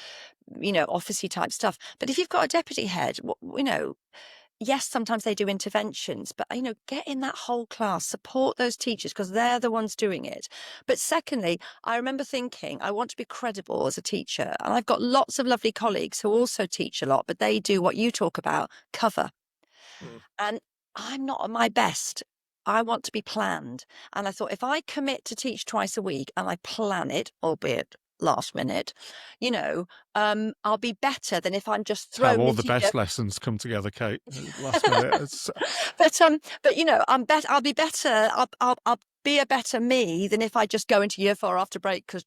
Speaker 3: officey type stuff. But if you've got a deputy head, yes, sometimes they do interventions, but get in that whole class, support those teachers because they're the ones doing it. But secondly, I remember thinking I want to be credible as a teacher, and I've got lots of lovely colleagues who also teach a lot, but they do what you talk about, cover. And I'm not at my best. I want to be planned. And I thought if I commit to teach twice a week and I plan it, albeit last minute, I'll be better than if I'm just
Speaker 1: How
Speaker 3: thrown
Speaker 1: all the
Speaker 3: into
Speaker 1: best lessons come together, Kate. Last minute.
Speaker 3: but I'm better. I'll be better. I'll be a better me than if I just go into year 4 after break because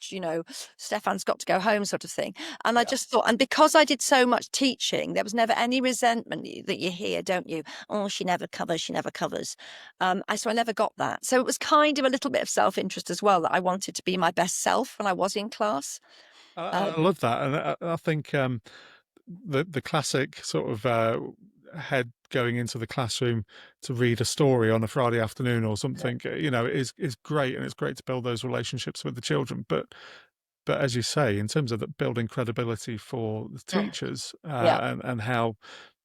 Speaker 3: Stefan's got to go home, sort of thing. And I just thought, and because I did so much teaching, there was never any resentment that you hear, don't you? Oh, she never covers. She never covers. So I never got that. So it was kind of a little bit of self-interest as well that I wanted to be my best self when I was in class.
Speaker 1: I love that, and I think the classic sort of head going into the classroom to read a story on a Friday afternoon or something, is great, and it's great to build those relationships with the children. But as you say, in terms of building credibility for the teachers and how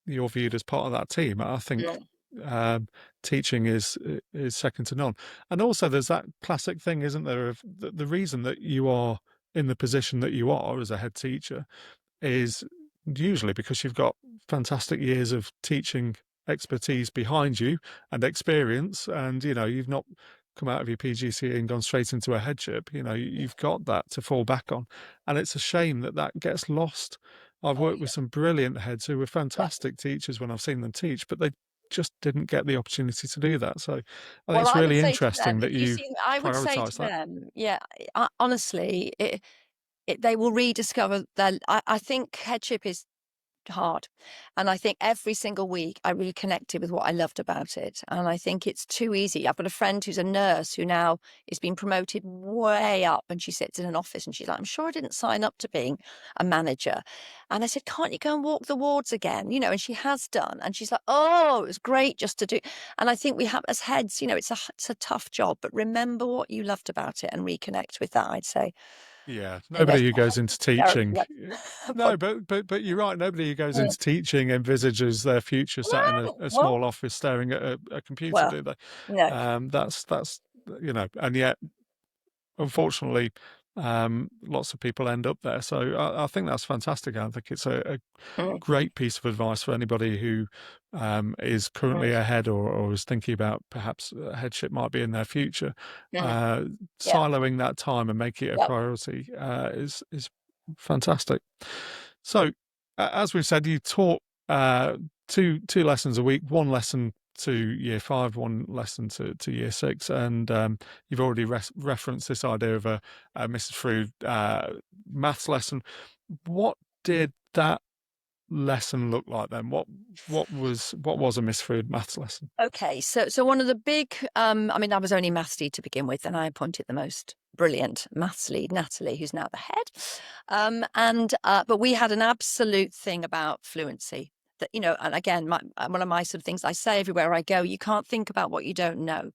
Speaker 1: you're viewed as part of that team, I think teaching is second to none. And also, there's that classic thing, isn't there, of the reason that you are in the position that you are as a head teacher is usually because you've got fantastic years of teaching expertise behind you and experience, and you've not come out of your PGCE and gone straight into a headship. You've got that to fall back on, and it's a shame that gets lost. I've worked with some brilliant heads who were fantastic teachers when I've seen them teach, but they just didn't get the opportunity to do that. So I think it's
Speaker 3: I would
Speaker 1: really
Speaker 3: say to
Speaker 1: interesting
Speaker 3: them,
Speaker 1: that
Speaker 3: if you
Speaker 1: you
Speaker 3: see, I would say to
Speaker 1: prioritize that.
Speaker 3: them, honestly, they will rediscover their. I think headship is hard, and I think every single week I really connected with what I loved about it, and I think it's too easy. I've got a friend who's a nurse who now is being promoted way up, and she sits in an office and she's like, I'm sure I didn't sign up to being a manager. And I said, can't you go and walk the wards again, and she has done, and she's like, oh, it was great just to do. And I think we have, as heads, it's a tough job, but remember what you loved about it and reconnect with that, I'd say.
Speaker 1: Yeah, nobody who goes into teaching. No,
Speaker 3: But
Speaker 1: but you're right. Nobody who goes into teaching envisages their future sat in a small office staring at a computer, do they?
Speaker 3: no.
Speaker 1: That's and yet, unfortunately, lots of people end up there. So I think that's fantastic. I think it's a great piece of advice for anybody who is currently ahead or is thinking about perhaps headship might be in their future. Siloing that time and making it a priority is fantastic. So, as we've said, you taught two lessons a week, one lesson to year 5, one lesson to year 6, and you've already referenced this idea of a Mrs Frood maths lesson. What did that lesson look like then? What was a Miss Frood maths lesson?
Speaker 3: Okay, so one of the big, I mean, I was only maths lead to begin with, and I appointed the most brilliant maths lead, Natalie, who's now the head. But we had an absolute thing about fluency. That, you know, and again, one of my sort of things I say everywhere I go, you can't think about what you don't know.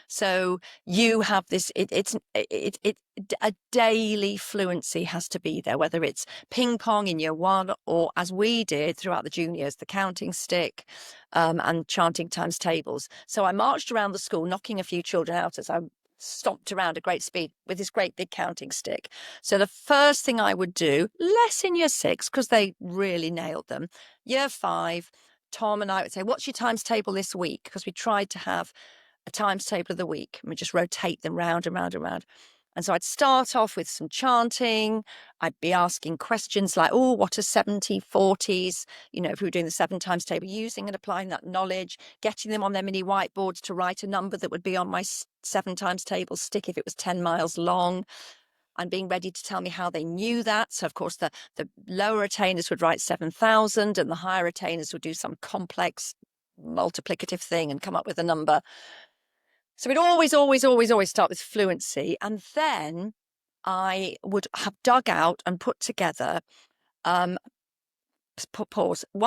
Speaker 3: So you have this, a daily fluency has to be there, whether it's ping pong in year 1 or, as we did throughout the juniors, the counting stick and chanting times tables. So I marched around the school, knocking a few children out as I stomped around at great speed with this great big counting stick. So the first thing I would do, less in year 6, because they really nailed them. Year 5, Tom and I would say, what's your times table this week? Because we tried to have a times table of the week, and we just rotate them round and round and round. And so I'd start off with some chanting. I'd be asking questions like, oh, what are 70, 40s? You know, if we were doing the 7 times table, using and applying that knowledge, getting them on their mini whiteboards to write a number that would be on my 7 times table stick if it was 10 miles long, and being ready to tell me how they knew that. So, of course, the lower attainers would write 7,000 and the higher attainers would do some complex multiplicative thing and come up with a number. So we'd always start with fluency. And then I would have dug out and put together, one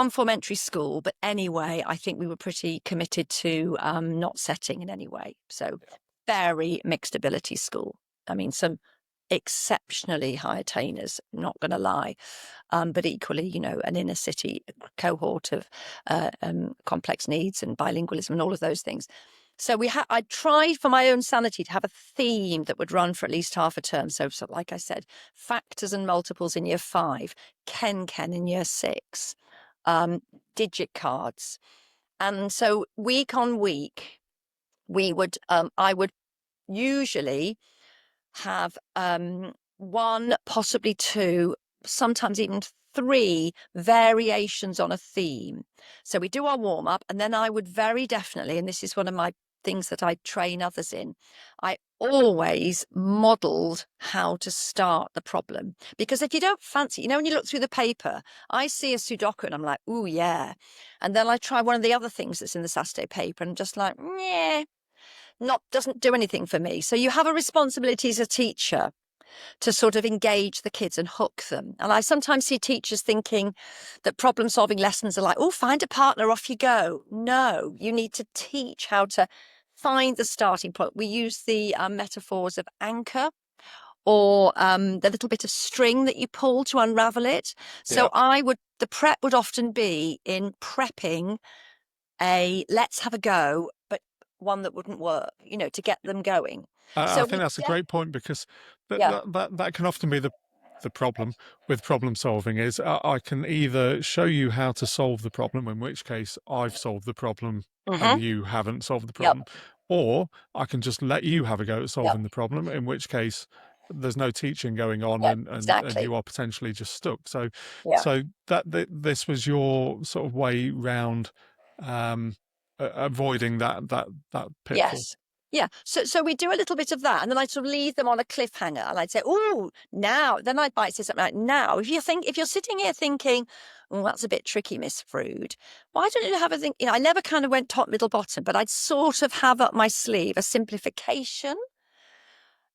Speaker 3: form-entry school. But anyway, I think we were pretty committed to not setting in any way. So very mixed ability school. I mean, some exceptionally high attainers, not going to lie, but equally, you know, an inner city cohort of complex needs and bilingualism and all of those things. So I tried for my own sanity to have a theme that would run for at least half a term. So like I said, factors and multiples in year 5, Ken in year 6, digit cards. And so week on week, I would usually have 1, possibly 2, sometimes even 3 variations on a theme. So we do our warm up, and then I would very definitely, and this is one of my things that I train others in, I always modeled how to start the problem. Because if you don't fancy, you know, when you look through the paper, I see a Sudoku and I'm like, ooh, yeah. And then I try one of the other things that's in the Saturday paper and I'm just like, yeah, doesn't do anything for me. So you have a responsibility as a teacher to sort of engage the kids and hook them. And I sometimes see teachers thinking that problem-solving lessons are like, oh, find a partner, off you go. No, you need to teach how to find the starting point. We use the metaphors of anchor or the little bit of string that you pull to unravel it. So the prep would often be in prepping a let's have a go, but one that wouldn't work, you know, to get them going.
Speaker 1: I think that's a great point, because that can often be the problem with problem solving is I can either show you how to solve the problem, in which case I've solved the problem and you haven't solved the problem, or I can just let you have a go at solving the problem, in which case there's no teaching going on and you are potentially just stuck. So this was your sort of way round avoiding that pitfall.
Speaker 3: Yes. Yeah. So we do a little bit of that, and then I'd sort of leave them on a cliffhanger, and I'd say, oh, now, then I might say something like, now, if you're sitting here thinking, oh, that's a bit tricky, Miss Frood, why don't you have a think, you know, I never kind of went top, middle, bottom, but I'd sort of have up my sleeve a simplification.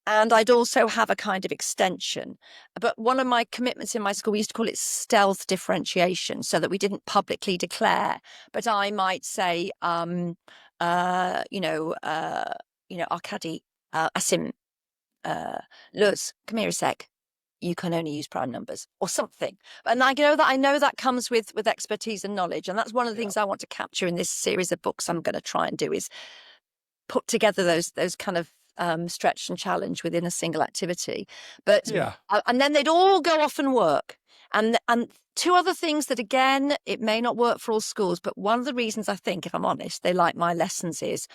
Speaker 3: And I'd also have a kind of extension. But one of my commitments in my school, we used to call it stealth differentiation, so that we didn't publicly declare. But I might say, Arkady, Asim, Luz, come here a sec. You can only use prime numbers or something. And I know that comes with expertise and knowledge. And that's one of the things I want to capture in this series of books I'm going to try and do, is put together those kind of stretch and challenge within a single activity. But
Speaker 1: Yeah.
Speaker 3: And then they'd all go off and work. And two other things that, again, it may not work for all schools, but one of the reasons I think, if I'm honest, they like my lessons is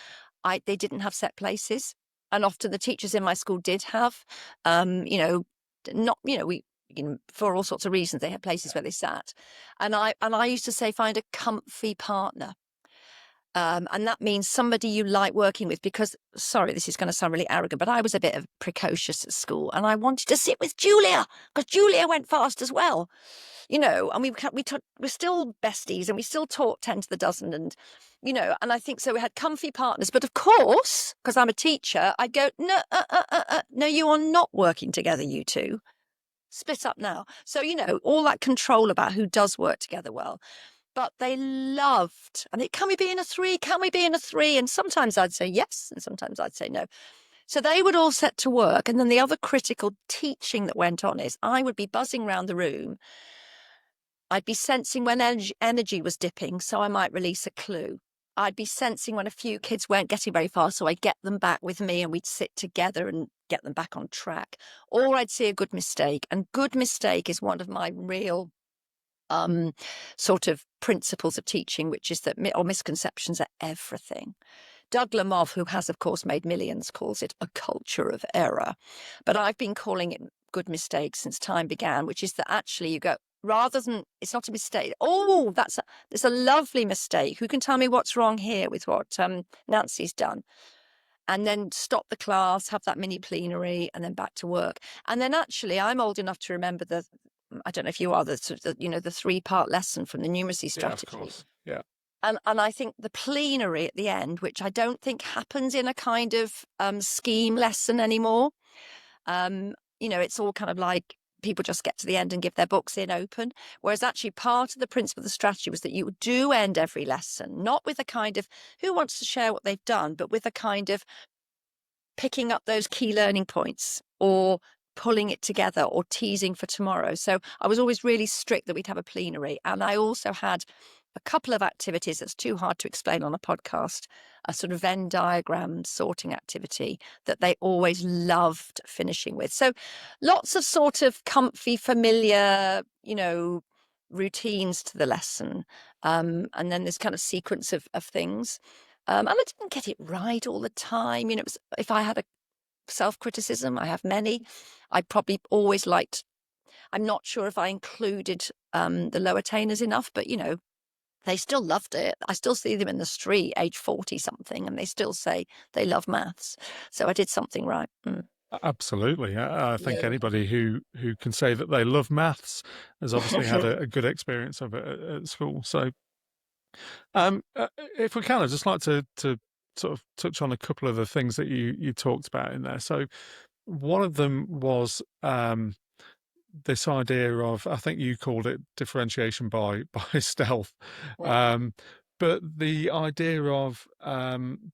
Speaker 3: they didn't have set places. And often the teachers in my school did have, for all sorts of reasons, they had places where they sat. And I used to say, find a comfy partner. And that means somebody you like working with, because, sorry, this is going to sound really arrogant, but I was a bit of precocious at school and I wanted to sit with Julia because Julia went fast as well, and we're still besties and we still talk 10 to the dozen and, and I think so we had comfy partners. But of course, because I'm a teacher, I'd go, no, no, you are not working together, you two. Split up now. So, all that control about who does work together well. But they loved, and can we be in a three? Can we be in a three? And sometimes I'd say yes, and sometimes I'd say no. So they would all set to work. And then the other critical teaching that went on is I would be buzzing around the room. I'd be sensing when energy was dipping, so I might release a clue. I'd be sensing when a few kids weren't getting very far, so I'd get them back with me and we'd sit together and get them back on track. Or I'd see a good mistake. And good mistake is one of my real sort of principles of teaching, which is that misconceptions are everything. Doug Lemov, who has, of course, made millions, calls it a culture of error. But I've been calling it good mistakes since time began, which is that actually you go, rather than, it's not a mistake. Oh, that's a lovely mistake. Who can tell me what's wrong here with what Nancy's done? And then stop the class, have that mini plenary, and then back to work. And then actually, I'm old enough to remember I don't know if you are, the 3-part lesson from the numeracy strategy.
Speaker 1: Yeah, of course. Yeah.
Speaker 3: And I think the plenary at the end, which I don't think happens in a kind of scheme lesson anymore. It's all kind of like people just get to the end and give their books in open. Whereas actually part of the principle of the strategy was that you do end every lesson, not with a kind of who wants to share what they've done, but with a kind of picking up those key learning points or pulling it together or teasing for tomorrow. So I was always really strict that we'd have a plenary. And I also had a couple of activities that's too hard to explain on a podcast, a sort of Venn diagram sorting activity that they always loved finishing with. So lots of sort of comfy, familiar, routines to the lesson. And then this kind of sequence of things. And I didn't get it right all the time. It was, if I had a self-criticism, I have many. I probably always liked, I'm not sure if I included the low attainers enough, but, they still loved it. I still see them in the street, age 40 something, and they still say they love maths. So I did something right.
Speaker 1: Absolutely. I think anybody who can say that they love maths has obviously had a good experience of it at school. So if we can, I'd just like to sort of touch on a couple of the things that you talked about in there. So one of them was this idea of, I think you called it differentiation by stealth. But the idea of,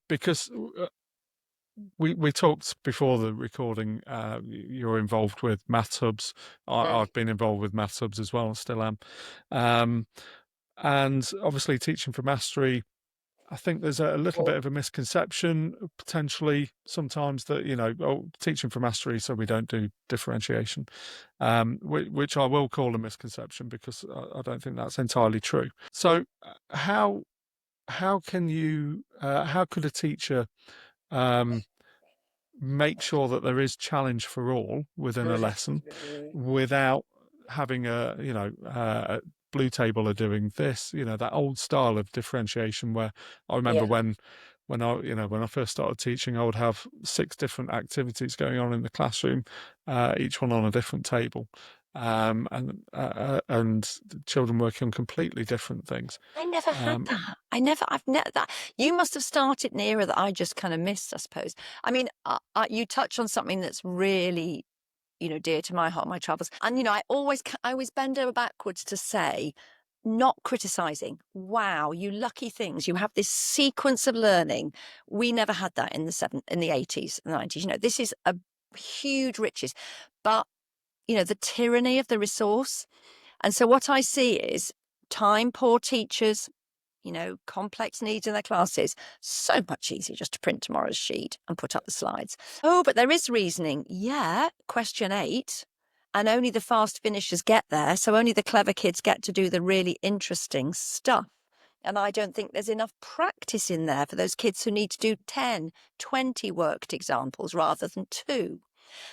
Speaker 1: because we talked before the recording, you're involved with Maths Hubs. I've been involved with Maths Hubs as well, still am. And obviously teaching for mastery, I think there's a little bit of a misconception potentially sometimes that, teaching for mastery, so we don't do differentiation, which I will call a misconception because I don't think that's entirely true. So how could a teacher make sure that there is challenge for all within a lesson without having a blue table are doing this, that old style of differentiation where I remember when I first started teaching, I would have 6 different activities going on in the classroom, each one on a different table, and children working on completely different things.
Speaker 3: I never had that. I've never that. You must have started an era that I just kind of missed, I suppose. I mean, you touch on something that's really, dear to my heart, my travels. And, I always bend over backwards to say, not criticizing. Wow, you lucky things. You have this sequence of learning. We never had that in the 80s, the 90s. This is a huge riches. But, the tyranny of the resource. And so what I see is time poor teachers, complex needs in their classes, so much easier just to print tomorrow's sheet and put up the slides. Oh, but there is reasoning. Yeah, question 8. And only the fast finishers get there. So only the clever kids get to do the really interesting stuff. And I don't think there's enough practice in there for those kids who need to do 10, 20 worked examples rather than 2.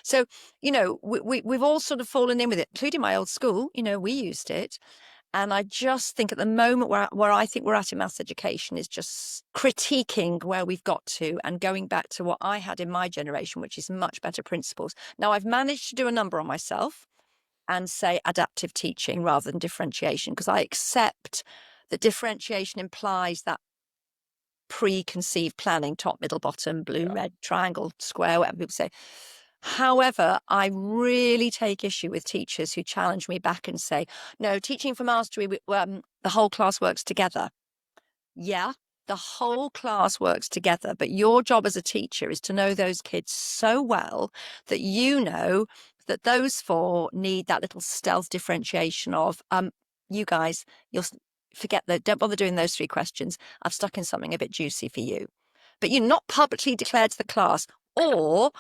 Speaker 3: So, we've all sort of fallen in with it, including my old school. We used it. And I just think at the moment where I think we're at in maths education is just critiquing where we've got to and going back to what I had in my generation, which is much better principles. Now, I've managed to do a number on myself and say adaptive teaching rather than differentiation, because I accept that differentiation implies that preconceived planning, top, middle, bottom, blue, red, triangle, square, whatever people say. However, I really take issue with teachers who challenge me back and say, no, teaching for mastery, the whole class works together. Yeah, the whole class works together, but your job as a teacher is to know those kids so well that you know that those 4 need that little stealth differentiation of, you guys, you'll forget that, don't bother doing those 3 questions. I've stuck in something a bit juicy for you. But you're not publicly declared to the class, or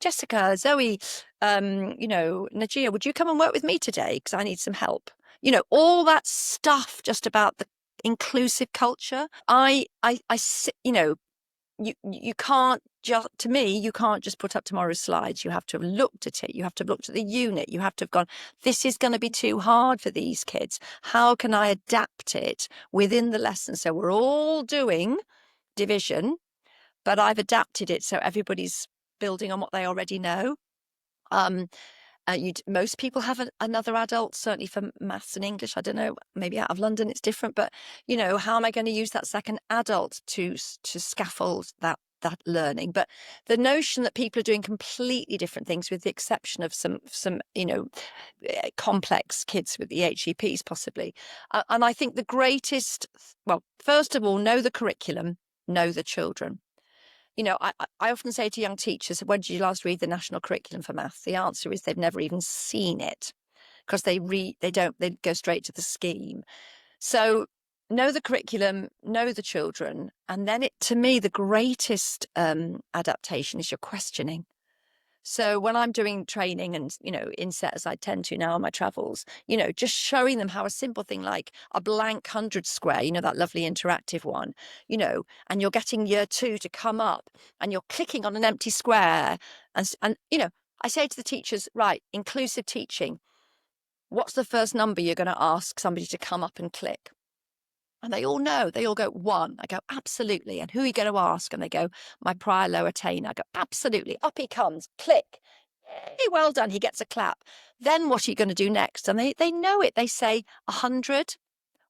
Speaker 3: Jessica, Zoe, Najia, would you come and work with me today? Because I need some help. All that stuff just about the inclusive culture. You can't just, to me, you can't just put up tomorrow's slides. You have to have looked at it. You have to have looked at the unit. You have to have gone, this is going to be too hard for these kids. How can I adapt it within the lesson? So we're all doing division, but I've adapted it so everybody's building on what they already know. Most people have another adult, certainly for maths and English. I don't know, maybe out of London it's different, but how am I going to use that second adult to scaffold that learning? But the notion that people are doing completely different things, with the exception of some complex kids with the HEPs possibly. And I think the greatest, well, first of all, know the curriculum, know the children. I often say to young teachers, when did you last read the national curriculum for maths? The answer is they've never even seen it, because they go straight to the scheme. So know the curriculum, know the children. And then to me, the greatest adaptation is your questioning. So when I'm doing training and, inset, as I tend to now on my travels, just showing them how a simple thing like a blank 100 square, that lovely interactive one, and you're getting year 2 to come up and you're clicking on an empty square. And I say to the teachers, right, inclusive teaching, what's the first number you're going to ask somebody to come up and click? And they all know, they all go 1. I go, absolutely. And who are you going to ask? And they go, my prior low attainer. I go, absolutely. Up he comes, click. Hey, well done. He gets a clap. Then what are you going to do next? And they know it. They say 100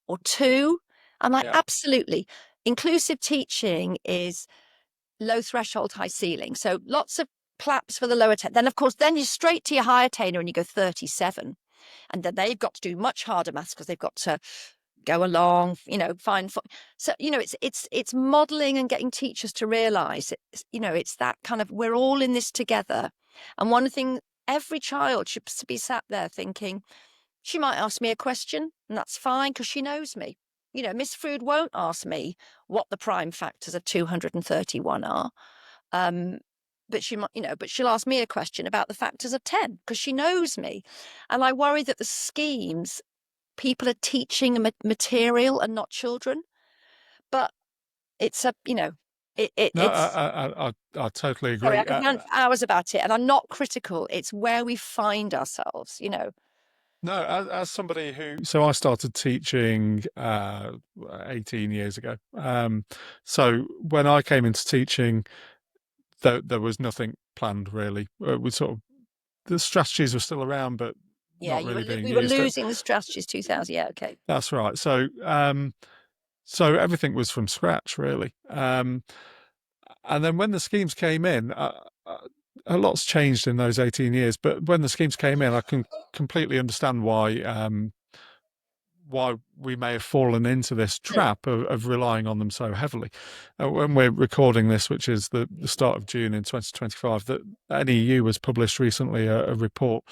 Speaker 3: or 2. I'm like, absolutely. Inclusive teaching is low threshold, high ceiling. So lots of claps for the low attainer. Then, of course, then you're straight to your high attainer and you go 37. And then they've got to do much harder maths because they've got to go along, find. So, it's modeling and getting teachers to realize, it's that kind of, we're all in this together. And one thing, every child should be sat there thinking, she might ask me a question and that's fine because she knows me. Miss Frood won't ask me what the prime factors of 231 are. But she might, but she'll ask me a question about the factors of 10 because she knows me. And I worry that the schemes, people are teaching a material and not children, but it's a, it's.
Speaker 1: No, I totally agree.
Speaker 3: Sorry, I could rant for hours about it, and I'm not critical. It's where we find ourselves,
Speaker 1: No, as somebody so I started teaching 18 years ago. So when I came into teaching, there was nothing planned really. The strategies were still around, but not really being used.
Speaker 3: We were losing the strategies 2000. Yeah, okay.
Speaker 1: That's right. So everything was from scratch really. And then when the schemes came in, a lot's changed in those 18 years. But when the schemes came in, I can completely understand why we may have fallen into this trap of relying on them so heavily. When we're recording this, which is the start of June in 2025, that NEU has published recently a report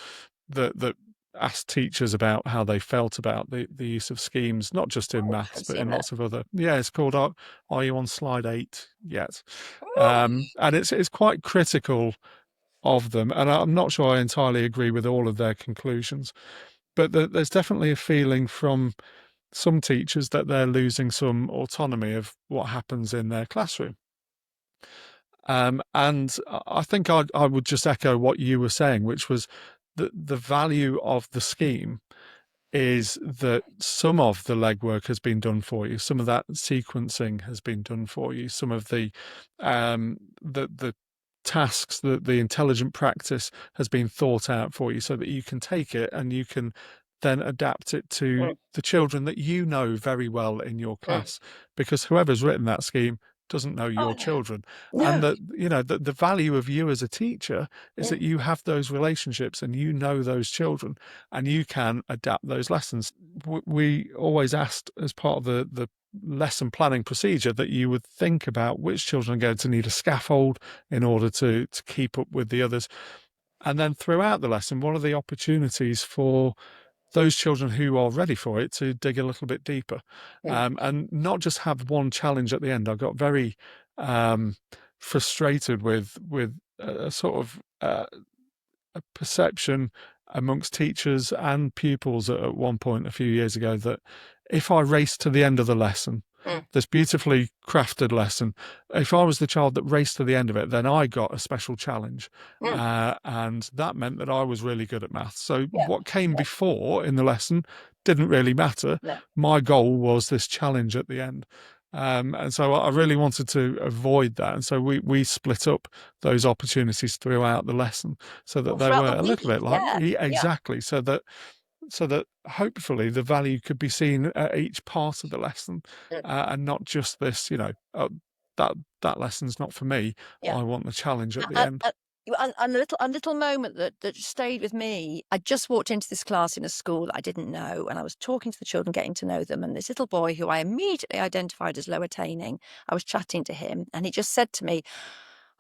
Speaker 1: that asked teachers about how they felt about the use of schemes, not just in maths, but in lots of other. Yeah, it's called Are You on Slide 8 Yet? And it's quite critical of them. And I'm not sure I entirely agree with all of their conclusions, but there's definitely a feeling from some teachers that they're losing some autonomy of what happens in their classroom. And I think I would just echo what you were saying, which was that the value of the scheme is that some of the legwork has been done for you, some of that sequencing has been done for you, some of the tasks, the intelligent practice has been thought out for you, so that you can take it and you can then adapt it to the children that you know very well in your class, because whoever's written that scheme doesn't know your children. And that, you know, the value of you as a teacher is that you have those relationships and you know those children and you can adapt those lessons. We always asked, as part of the lesson planning procedure, that you would think about which children are going to need a scaffold in order to keep up with the others. And then throughout the lesson, what are the opportunities for those children who are ready for it to dig a little bit deeper, and not just have one challenge at the end. I got very frustrated with a sort of a perception amongst teachers and pupils at one point a few years ago that if I raced to the end of the lesson, this beautifully crafted lesson, if I was the child that raced to the end of it, then I got a special challenge. And that meant that I was really good at maths. So what came before in the lesson didn't really matter. My goal was this challenge at the end. And so I really wanted to avoid that. And so we split up those opportunities throughout the lesson so that they were a little bit like, exactly, so that hopefully the value could be seen at each part of the lesson, and not just this, you know, that lesson's not for me. I want the challenge at the end.
Speaker 3: And a little moment that stayed with me. I just walked into this class in a school that I didn't know, and I was talking to the children, getting to know them. And this little boy, who I immediately identified as low attaining, I was chatting to him, and he just said to me,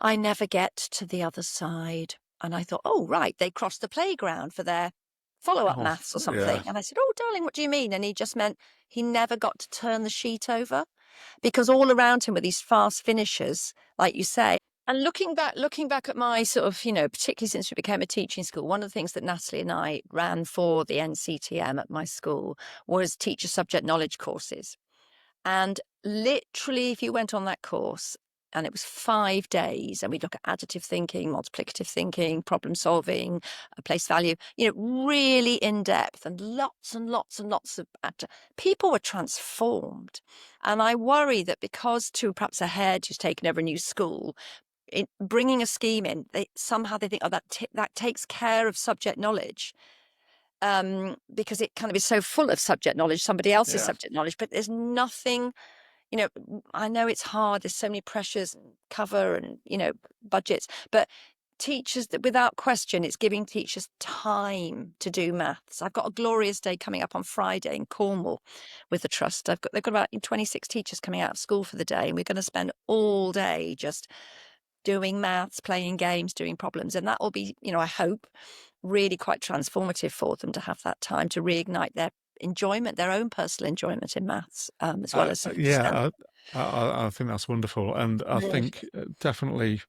Speaker 3: "I never get to the other side." And I thought, oh, right, they crossed the playground for their follow-up maths or something. And I said, "Oh, darling, what do you mean?" And he just meant he never got to turn the sheet over, because all around him were these fast finishers, like you say. And looking back at my sort of, you know, particularly since we became a teaching school, one of the things that Natalie and I ran for the NCTM at my school was teacher subject knowledge courses. And literally, if you went on that course, and it was 5 days, and we'd look at additive thinking, multiplicative thinking, problem solving, place value, you know, really in depth, and lots of people were transformed. And I worry that because to perhaps a head who's taken over a new school, bringing a scheme in, they think, oh, that takes care of subject knowledge, because it kind of is so full of subject knowledge, somebody else's subject knowledge, but there's nothing. You know, I know it's hard. There's so many pressures, cover, and, you know, budgets. But teachers, that without question, it's giving teachers time to do maths. I've got a glorious day coming up on Friday in Cornwall with the trust. They've got about 26 teachers coming out of school for the day, and we're going to spend all day just doing maths, playing games, doing problems, and that will be, you know, I hope, really quite transformative for them to have that time to reignite their enjoyment, their own personal enjoyment in maths, as well as
Speaker 1: I think that's wonderful, and I think definitely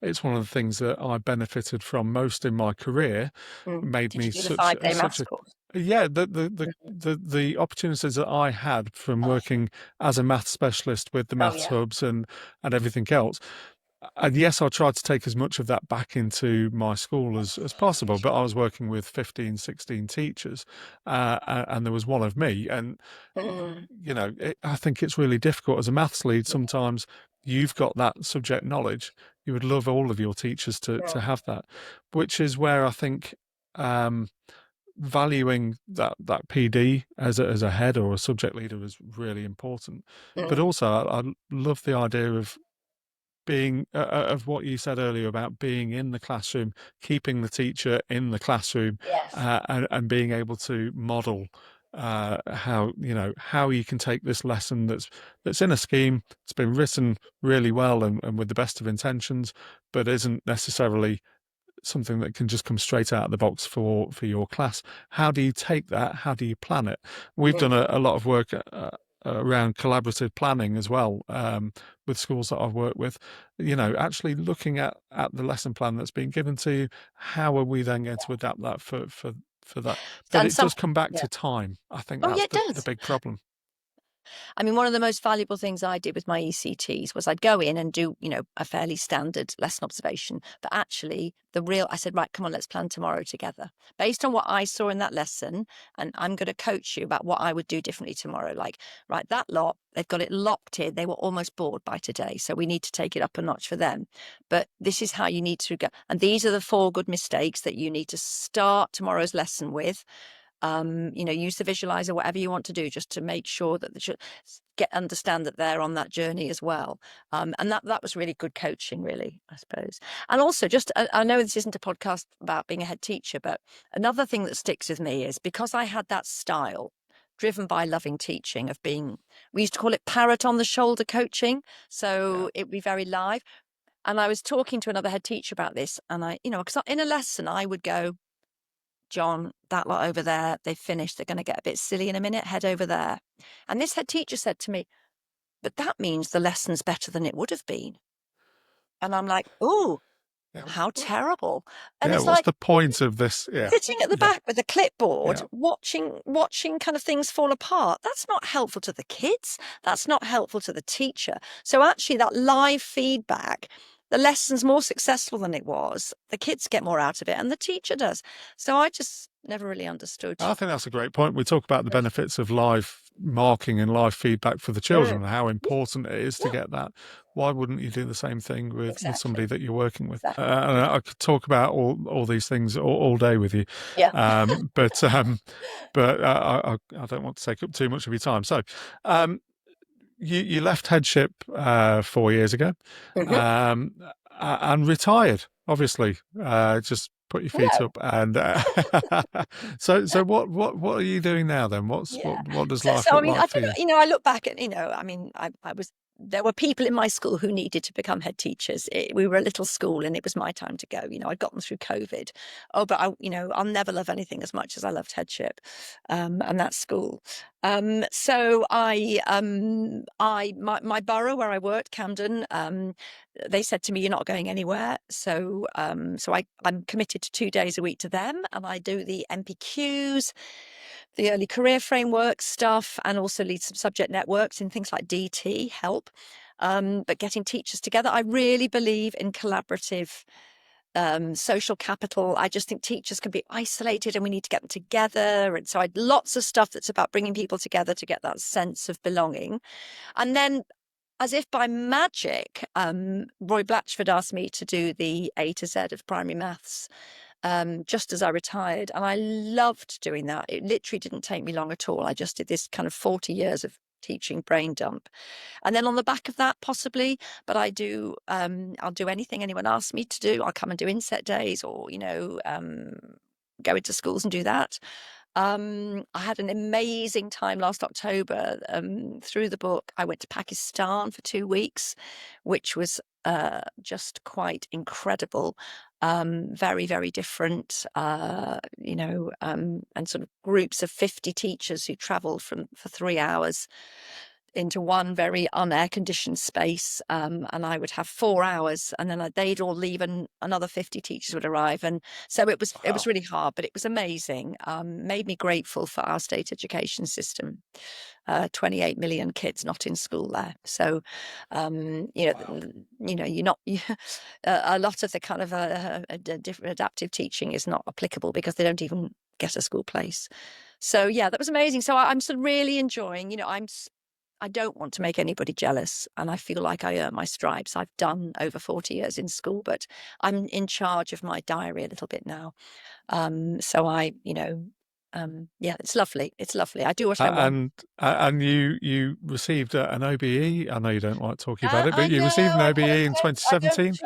Speaker 1: it's one of the things that I benefited from most in my career. Made me such a the opportunities that I had from working as a maths specialist with the maths hubs and everything else. And yes, I tried to take as much of that back into my school as possible, but I was working with 15, 16 teachers, and there was one of me. And, you know, I think it's really difficult as a maths lead. Sometimes you've got that subject knowledge. You would love all of your teachers to have that, which is where I think valuing that PD as a head or a subject leader is really important. But also, I love the idea of being of what you said earlier about being in the classroom, keeping the teacher in the classroom, and being able to model how you can take this lesson that's in a scheme, it's been written really well and with the best of intentions, but isn't necessarily something that can just come straight out of the box for your class. How do you take that? How do you plan it? We've done a lot of work around collaborative planning as well, with schools that I've worked with, actually looking at the lesson plan that's been given to you. How are we then going to adapt that for that? But it does come back to time. I think that's the big problem.
Speaker 3: I mean, one of the most valuable things I did with my ECTs was I'd go in and do, a fairly standard lesson observation. But actually, I said, right, come on, let's plan tomorrow together. Based on what I saw in that lesson, and I'm going to coach you about what I would do differently tomorrow. Like, right, that lot, they've got it locked in. They were almost bored by today. So we need to take it up a notch for them. But this is how you need to go. And these are the 4 good mistakes that you need to start tomorrow's lesson with. Use the visualizer, whatever you want to do, just to make sure that they should understand that they're on that journey as well. And that was really good coaching, really, I suppose. And also, I know this isn't a podcast about being a head teacher, but another thing that sticks with me is because I had that style driven by loving teaching of being, we used to call it parrot on the shoulder coaching. So it'd be very live. And I was talking to another head teacher about this, and because in a lesson I would go, John, that lot over there, they've finished. They're going to get a bit silly in a minute. Head over there. And this head teacher said to me, but that means the lesson's better than it would have been. And I'm like, oh, how terrible. And it's
Speaker 1: what's the point of this?
Speaker 3: Sitting at the back with a clipboard, watching kind of things fall apart. That's not helpful to the kids. That's not helpful to the teacher. So actually that live feedback, the lesson's more successful than it was. The kids get more out of it and the teacher does. So I just never really understood.
Speaker 1: I think that's a great point. We talk about the benefits of live marking and live feedback for the children and how important it is to get that. Why wouldn't you do the same thing with somebody that you're working with? And I could talk about all these things all day with you. But I don't want to take up too much of your time. So you left Headship 4 years ago, and retired, obviously. Just put your feet up, and so what are you doing now then? What does life look like for you?
Speaker 3: I look back at there were people in my school who needed to become head teachers. We were a little school and it was my time to go. I'd gotten through COVID. But I'll never love anything as much as I loved Headship, and that school. So my borough where I worked, Camden, they said to me, you're not going anywhere. So I'm committed to 2 days a week to them, and I do the MPQs, the early career framework stuff, and also lead some subject networks in things like DT, help. But getting teachers together, I really believe in collaborative social capital. I just think teachers can be isolated and we need to get them together. And so I had lots of stuff that's about bringing people together to get that sense of belonging. And then, as if by magic, Roy Blatchford asked me to do the A to Z of primary maths just as I retired. And I loved doing that. It literally didn't take me long at all. I just did this kind of 40 years of teaching brain dump. And then on the back of that, possibly, but I'll do anything anyone asks me to do. I'll come and do inset days or, go into schools and do that. I had an amazing time last October. Through the book, I went to Pakistan for 2 weeks, which was just quite incredible. Very, very different, and sort of groups of 50 teachers who travelled for 3 hours into one very unair conditioned space, and I would have 4 hours, and then they'd all leave, and another 50 teachers would arrive, and so it was really hard, but it was amazing. Made me grateful for our state education system. 28 million kids not in school there, so you're not. A lot of the kind of different adaptive teaching is not applicable because they don't even get a school place. So that was amazing. So I'm sort of really enjoying. I don't want to make anybody jealous, and I feel like I earn my stripes. I've done over 40 years in school, but I'm in charge of my diary a little bit now. It's lovely. It's lovely. I do what I want.
Speaker 1: And you received an OBE. I know you don't like talking about it, but you received an OBE in 2017.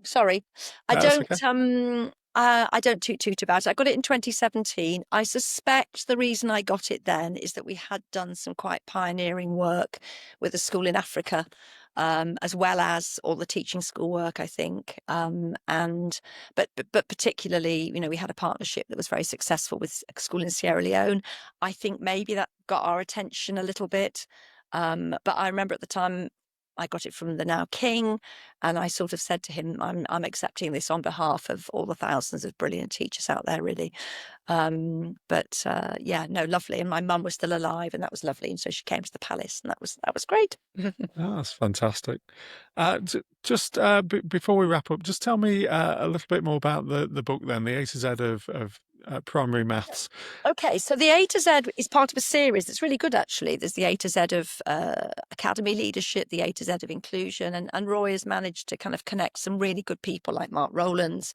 Speaker 3: Sorry, I don't. I don't toot about it. I got it in 2017. I suspect the reason I got it then is that we had done some quite pioneering work with a school in Africa, as well as all the teaching schoolwork, I think. But particularly, we had a partnership that was very successful with a school in Sierra Leone. I think maybe that got our attention a little bit. But I remember at the time I got it from the now King, and I sort of said to him, I'm accepting this on behalf of all the thousands of brilliant teachers out there, really. Yeah, no, lovely. And my mum was still alive, and that was lovely. And so she came to the palace, and that was great.
Speaker 1: Oh, that's fantastic. Just before we wrap up, just tell me a little bit more about the book then, the A to Z of primary maths.
Speaker 3: Okay, so the A to Z is part of a series that's really good, actually. There's the A to Z of academy leadership, the A to Z of inclusion, and Roy has managed to kind of connect some really good people like Mark Rowlands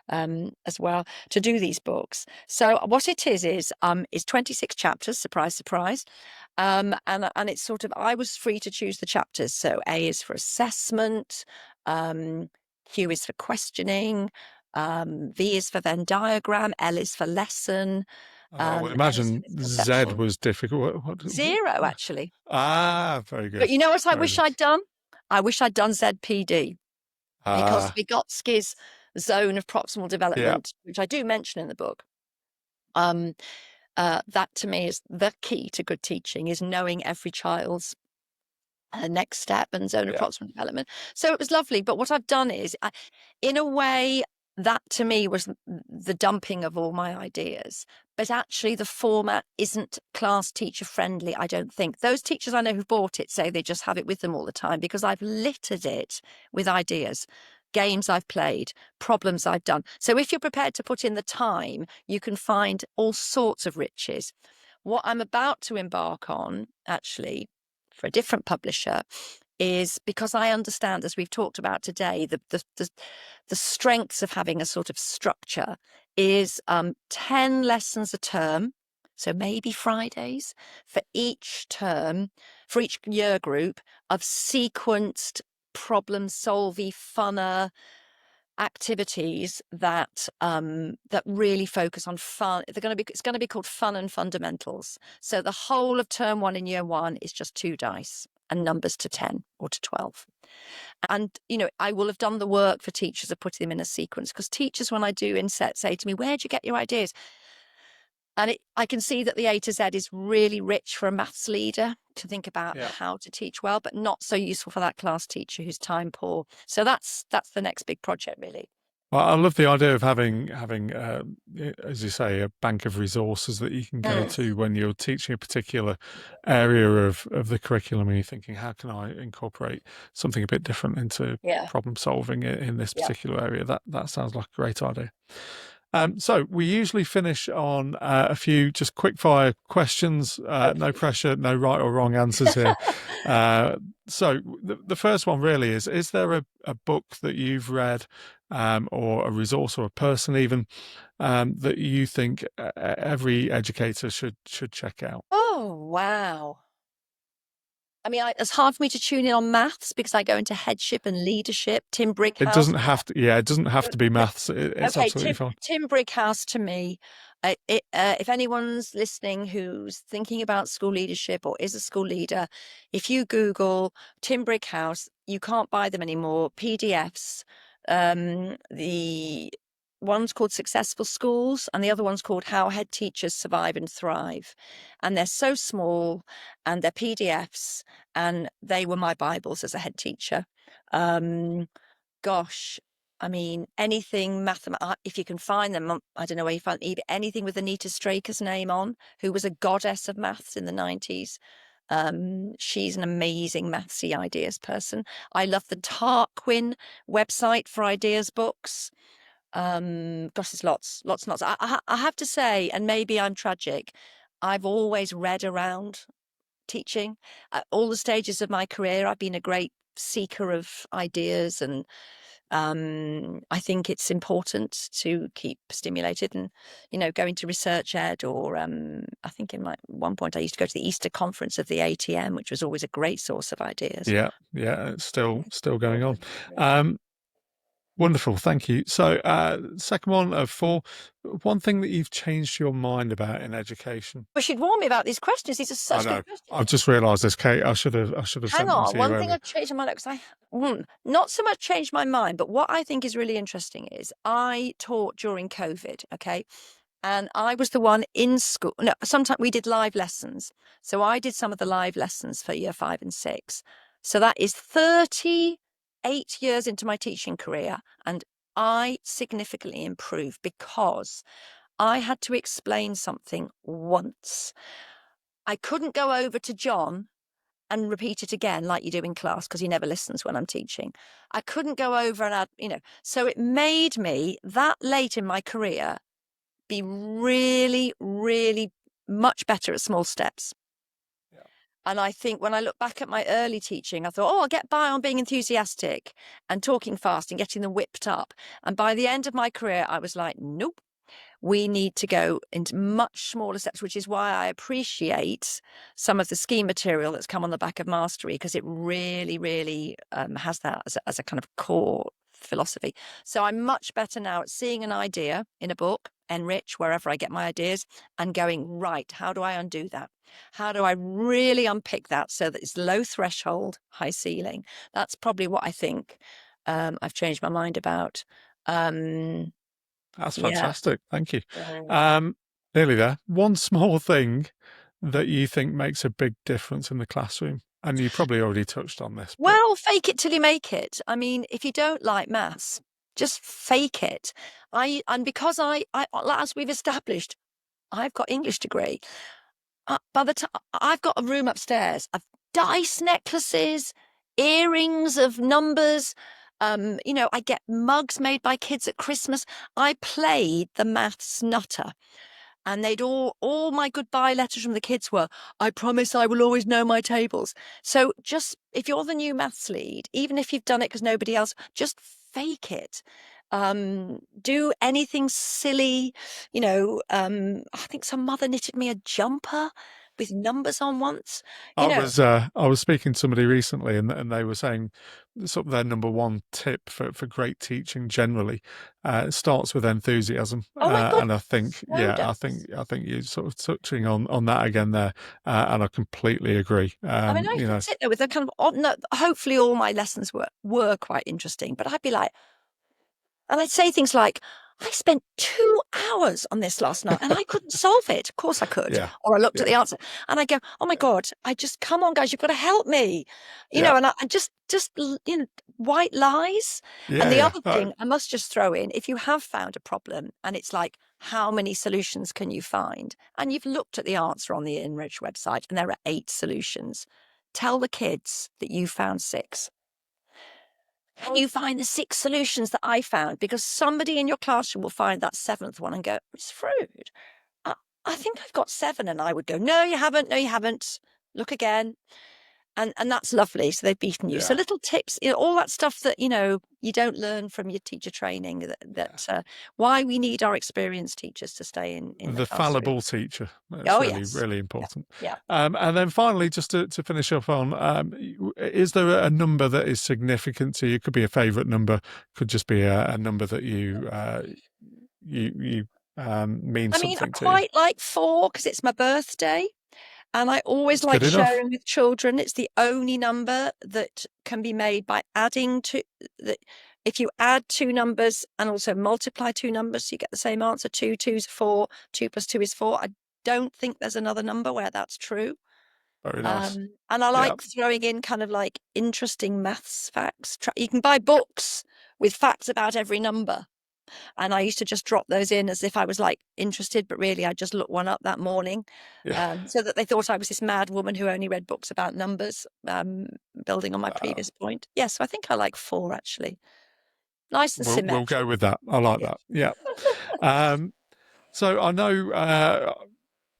Speaker 3: as well to do these books. So what it is 26 chapters, surprise, surprise. And it's sort of, I was free to choose the chapters. So A is for assessment, Q is for questioning, V is for Venn diagram, L is for lesson.
Speaker 1: I would imagine Z was difficult. What?
Speaker 3: 0, actually.
Speaker 1: Very good.
Speaker 3: But you know what I wish I'd done? I wish I'd done ZPD. Because Vygotsky's zone of proximal development, which I do mention in the book, that to me is the key to good teaching, is knowing every child's next step and zone of proximal development. So it was lovely. But what I've done is, in a way, that to me was the dumping of all my ideas. But actually, the format isn't class teacher friendly, I don't think. Those teachers I know who've bought it say they just have it with them all the time, because I've littered it with ideas, games I've played, problems I've done. So if you're prepared to put in the time, you can find all sorts of riches. What I'm about to embark on, actually, for a different publisher, is, because I understand, as we've talked about today, the strengths of having a sort of structure, is 10 lessons a term, so maybe Fridays, for each term, for each year group, of sequenced problem-solving, funner activities that really focus on fun. It's going to be called Fun and Fundamentals. So the whole of term 1 in year 1 is just 2 dice and numbers to 10 or to 12. And, I will have done the work for teachers of putting them in a sequence, because teachers, when I do inset, say to me, where'd you get your ideas? And I can see that the A to Z is really rich for a maths leader to think about how to teach well, but not so useful for that class teacher who's time poor. So that's the next big project, really.
Speaker 1: Well, I love the idea of having, as you say, a bank of resources that you can go to when you're teaching a particular area of the curriculum, and you're thinking, how can I incorporate something a bit different into problem solving in this particular area? That sounds like a great idea. So we usually finish on a few just quick fire questions, no pressure, no right or wrong answers here. So the first one really is there a book that you've read, or a resource, or a person even, that you think every educator should check out?
Speaker 3: Oh, wow. I mean, it's hard for me to tune in on maths because I go into headship and leadership. Tim Brighouse.
Speaker 1: It doesn't have to. Yeah, it doesn't have to be maths. It's absolutely fine.
Speaker 3: Tim Brighouse, to me, if anyone's listening who's thinking about school leadership or is a school leader, if you Google Tim Brighouse, you can't buy them anymore. PDFs. The one's called Successful Schools, and the other one's called How Head Teachers Survive and Thrive. And they're so small, and they're PDFs, and they were my Bibles as a head teacher. Gosh, I mean, anything if you can find them, I don't know where you find anything with Anita Straker's name on, who was a goddess of maths in the 90s. She's an amazing mathsy ideas person. I love the Tarquin website for ideas books. Gosh, there's lots. I have to say, and maybe I'm tragic, I've always read around teaching. At all the stages of my career, I've been a great seeker of ideas, and I think it's important to keep stimulated, and going to research ed, or I think in one point I used to go to the Easter conference of the ATM, which was always a great source of ideas.
Speaker 1: Yeah, it's still going on. Wonderful, thank you. So, second one of 4. One thing that you've changed your mind about in education.
Speaker 3: But she'd warn me about these questions. These are
Speaker 1: I
Speaker 3: such
Speaker 1: know.
Speaker 3: good questions.
Speaker 1: I've just realised this, Kate. I should have
Speaker 3: Hang
Speaker 1: sent them
Speaker 3: on.
Speaker 1: to you
Speaker 3: One thing
Speaker 1: earlier.
Speaker 3: I've changed my mind because not so much changed my mind, but what I think is really interesting is I taught during COVID. Okay. And I was the one in school. No, sometimes we did live lessons. So I did some of the live lessons for year 5 and 6. So that is 38 years into my teaching career. And I significantly improved because I had to explain something once. I couldn't go over to Jon and repeat it again like you do in class because he never listens when I'm teaching. I couldn't go over and add, so it made me that late in my career be really, really much better at small steps. Yeah. And I think when I look back at my early teaching, I thought, I'll get by on being enthusiastic and talking fast and getting them whipped up. And by the end of my career, I was like, nope. We need to go into much smaller steps, which is why I appreciate some of the scheme material that's come on the back of Mastery, because it really, really has that as a kind of core philosophy. So I'm much better now at seeing an idea in a book, enrich wherever I get my ideas, and going, right, how do I undo that? How do I really unpick that so that it's low threshold, high ceiling? That's probably what I think I've changed my mind about.
Speaker 1: That's fantastic.
Speaker 3: Yeah.
Speaker 1: Thank you. Nearly there. One small thing that you think makes a big difference in the classroom, and you probably already touched on this.
Speaker 3: Well, fake it till you make it. I mean, if you don't like maths, just fake it. Because I as we've established, I've got English degree. By the time I've got a room upstairs of dice necklaces, earrings of numbers. I get mugs made by kids at Christmas. I played the maths nutter. And they'd all my goodbye letters from the kids were, I promise I will always know my tables. So just, if you're the new maths lead, even if you've done it because nobody else, just fake it. Do anything silly. I think some mother knitted me a jumper with numbers on once.
Speaker 1: I was speaking to somebody recently, and they were saying sort of their number one tip for great teaching generally starts with enthusiasm.
Speaker 3: Oh my God,
Speaker 1: and I think I think you're sort of touching on that again there, and I completely agree.
Speaker 3: I mean, I could sit there with a kind of hopefully all my lessons were quite interesting, but I'd be like, and I'd say things like, I spent 2 hours on this last night and I couldn't solve it. Of course I could. Yeah. Or I looked at the answer and I go, oh my God, come on, guys, you've got to help me. And I just white lies. Yeah, and the other thing I must just throw in, if you have found a problem and it's like, how many solutions can you find? And you've looked at the answer on the Enrich website and there are 8 solutions. Tell the kids that you found 6. Can you find the 6 solutions that I found? Because somebody in your classroom will find that 7th one and go, Miss Frood, I think I've got 7. And I would go, no, you haven't. No, you haven't. Look again. And that's lovely. So they've beaten you. Yeah. So little tips, all that stuff that, you don't learn from your teacher training, why we need our experienced teachers to stay in the
Speaker 1: fallible teacher. That's really important. Yeah. And then finally, just to finish up on, is there a number that is significant to you? It could be a favourite number, could just be a number that you mean something to you.
Speaker 3: I quite like 4 because it's my birthday. And I always like sharing with children. It's the only number that can be made by adding to that. If you add 2 numbers and also multiply 2 numbers, you get the same answer. 2 2's 4. 2 plus 2 is 4. I don't think there's another number where that's true.
Speaker 1: Very nice.
Speaker 3: And I like throwing in kind of like interesting maths facts. You can buy books with facts about every number. And I used to just drop those in as if I was like interested, but really I just looked one up that morning, so that they thought I was this mad woman who only read books about numbers, building on my previous point. Yes, so I think I like 4 actually. Nice and symmetrical.
Speaker 1: We'll go with that. I like that. Yeah. So I know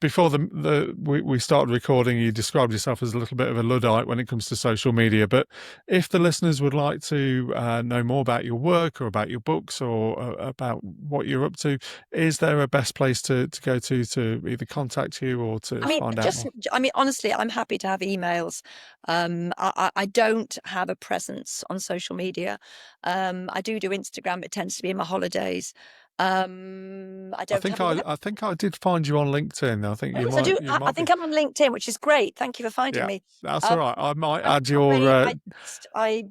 Speaker 1: before we started recording, you described yourself as a little bit of a Luddite when it comes to social media. But if the listeners would like to know more about your work or about your books or about what you're up to, is there a best place to go to either contact you or to find out more?
Speaker 3: I mean, honestly, I'm happy to have emails. I don't have a presence on social media. I do Instagram, but it tends to be in my holidays. I
Speaker 1: think I did find you on LinkedIn. I think you might.
Speaker 3: I think I'm on LinkedIn, which is great. Thank you for finding me.
Speaker 1: That's all right. I might add your.
Speaker 3: I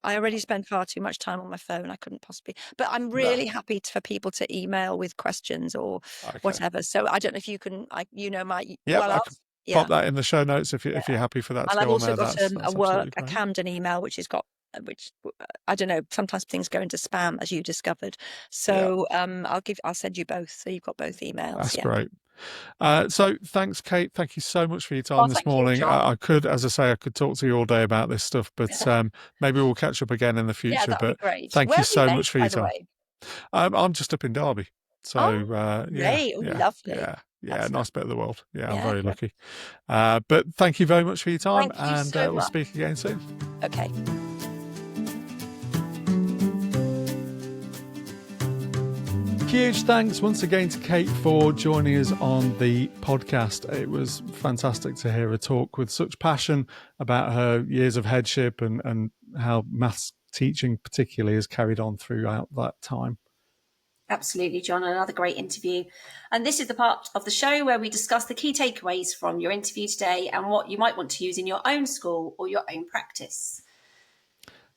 Speaker 3: already spend far too much time on my phone. I couldn't possibly. But I'm really happy for people to email with questions or whatever. So I don't know if you can. I can
Speaker 1: pop that in the show notes if you're happy for that.
Speaker 3: And I've also got
Speaker 1: a
Speaker 3: Camden email, which I don't know, sometimes things go into spam, as you discovered. So I'll send you both, so you've got both emails.
Speaker 1: That's great. So thanks, Kate. Thank you so much for your time this morning. I could talk to you all day about this stuff, but maybe we'll catch up again in the future.
Speaker 3: Yeah, that'd be great.
Speaker 1: Thank you so much for your time. I'm just up in Derby. So
Speaker 3: lovely.
Speaker 1: Yeah, nice bit of the world. Yeah, I'm very lucky. But thank you very much for your time, we'll speak again soon.
Speaker 3: Okay.
Speaker 1: Huge thanks once again to Kate for joining us on the podcast. It was fantastic to hear her talk with such passion about her years of headship and how maths teaching particularly has carried on throughout that time.
Speaker 2: Absolutely, Jon. Another great interview. And this is the part of the show where we discuss the key takeaways from your interview today and what you might want to use in your own school or your own practice.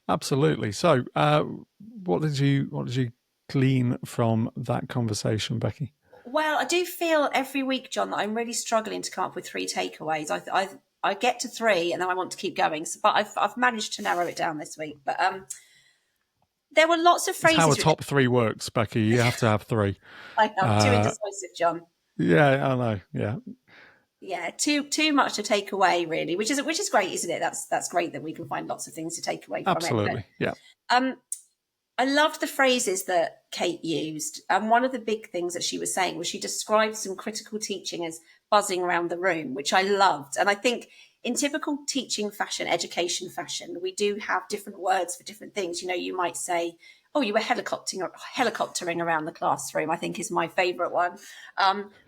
Speaker 1: Absolutely. So what did you glean from that conversation, Becky?
Speaker 2: Well, I do feel every week, Jon, that I'm really struggling to come up with 3 takeaways. I get to 3 and then I want to keep going. But I've managed to narrow it down this week. But there were lots of phrases.
Speaker 1: That's how a top 3 works, Becky. You have to have 3.
Speaker 2: I know, too indecisive, Jon.
Speaker 1: Yeah, I know. Yeah.
Speaker 2: Yeah, too much to take away, really, which is great, isn't it? That's great that we can find lots of things to take away from it.
Speaker 1: Absolutely, yeah.
Speaker 2: I loved the phrases that Kate used. And one of the big things that she was saying was she described some critical teaching as buzzing around the room, which I loved. And I think in typical teaching fashion, education fashion, we do have different words for different things. You know, you might say, oh, you were helicoptering around the classroom, I think is my favourite one,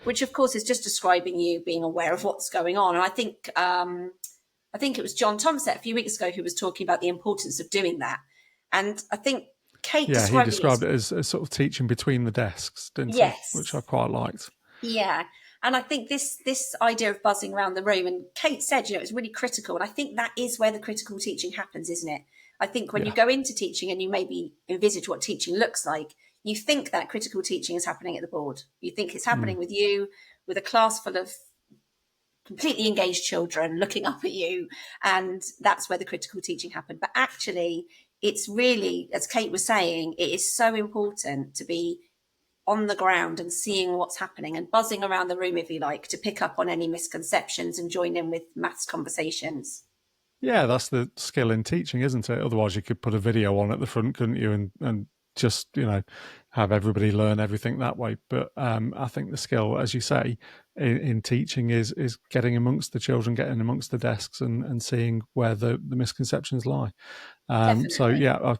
Speaker 2: which of course is just describing you being aware of what's going on. And I think it was Jon Cripwell a few weeks ago who was talking about the importance of doing that. And I think Kate described
Speaker 1: it as sort of teaching between the desks, didn't he? Which I quite liked.
Speaker 2: Yeah. And I think this idea of buzzing around the room, and Kate said, it's really critical. And I think that is where the critical teaching happens, isn't it? I think when you go into teaching and you maybe envisage what teaching looks like, you think that critical teaching is happening at the board. You think it's happening with you, with a class full of completely engaged children looking up at you. And that's where the critical teaching happened. But actually, it's really, as Kate was saying, it is so important to be on the ground and seeing what's happening and buzzing around the room, if you like, to pick up on any misconceptions and join in with maths conversations.
Speaker 1: Yeah, that's the skill in teaching, isn't it? Otherwise, you could put a video on at the front, couldn't you? And just, have everybody learn everything that way. But I think the skill, as you say, in teaching is getting amongst the children, getting amongst the desks and seeing where the misconceptions lie. So, yeah, I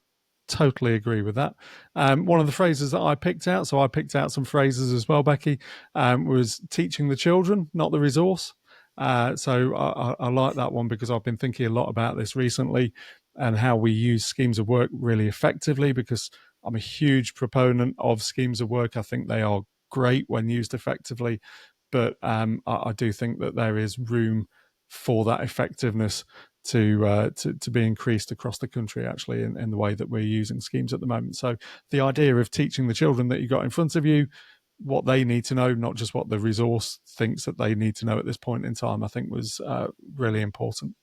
Speaker 1: totally agree with that. One of the phrases that I picked out, so I picked out some phrases as well, Becky, was teaching the children, not the resource. So I like that one because I've been thinking a lot about this recently and how we use schemes of work really effectively, because I'm a huge proponent of schemes of work. I think they are great when used effectively, but I do think that there is room for that effectiveness to be increased across the country, actually, in the way that we're using schemes at the moment. So the idea of teaching the children that you got in front of you what they need to know, not just what the resource thinks that they need to know at this point in time, I think was really important.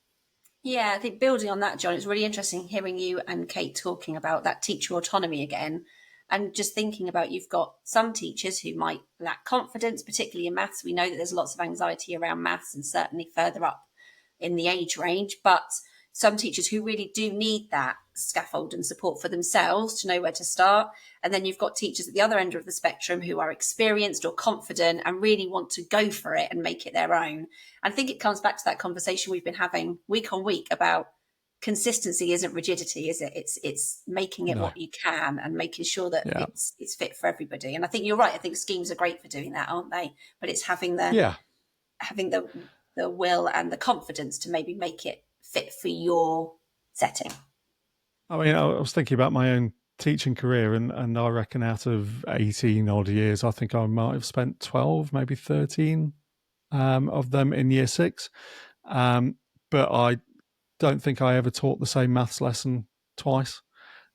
Speaker 2: Yeah, I think building on that, Jon, it's really interesting hearing you and Kate talking about that teacher autonomy again, and just thinking about you've got some teachers who might lack confidence, particularly in maths. We know that there's lots of anxiety around maths and certainly further up in the age range, but some teachers who really do need that scaffold and support for themselves to know where to start. And then you've got teachers at the other end of the spectrum who are experienced or confident and really want to go for it and make it their own. And I think it comes back to that conversation we've been having week on week about consistency isn't rigidity, is it? It's making it what you can and making sure that it's fit for everybody. And I think you're right. I think schemes are great for doing that, aren't they? But it's having the will and the confidence to maybe make it fit for your setting.
Speaker 1: I mean, I was thinking about my own teaching career, and I reckon out of 18 odd years, I think I might have spent 12, maybe 13 of them in year 6. But I don't think I ever taught the same maths lesson twice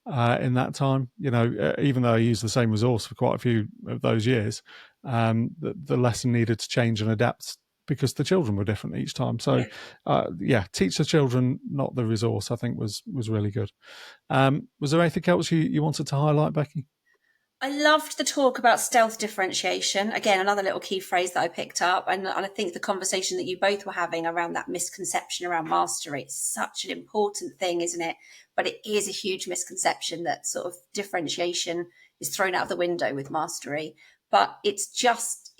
Speaker 1: in that time. You know, even though I used the same resource for quite a few of those years, the lesson needed to change and adapt because the children were different each time. So, teach the children, not the resource, I think was really good. Was there anything else you wanted to highlight, Becky?
Speaker 2: I loved the talk about stealth differentiation. Again, another little key phrase that I picked up. And I think the conversation that you both were having around that misconception around mastery, it's such an important thing, isn't it? But it is a huge misconception that sort of differentiation is thrown out the window with mastery. But it's just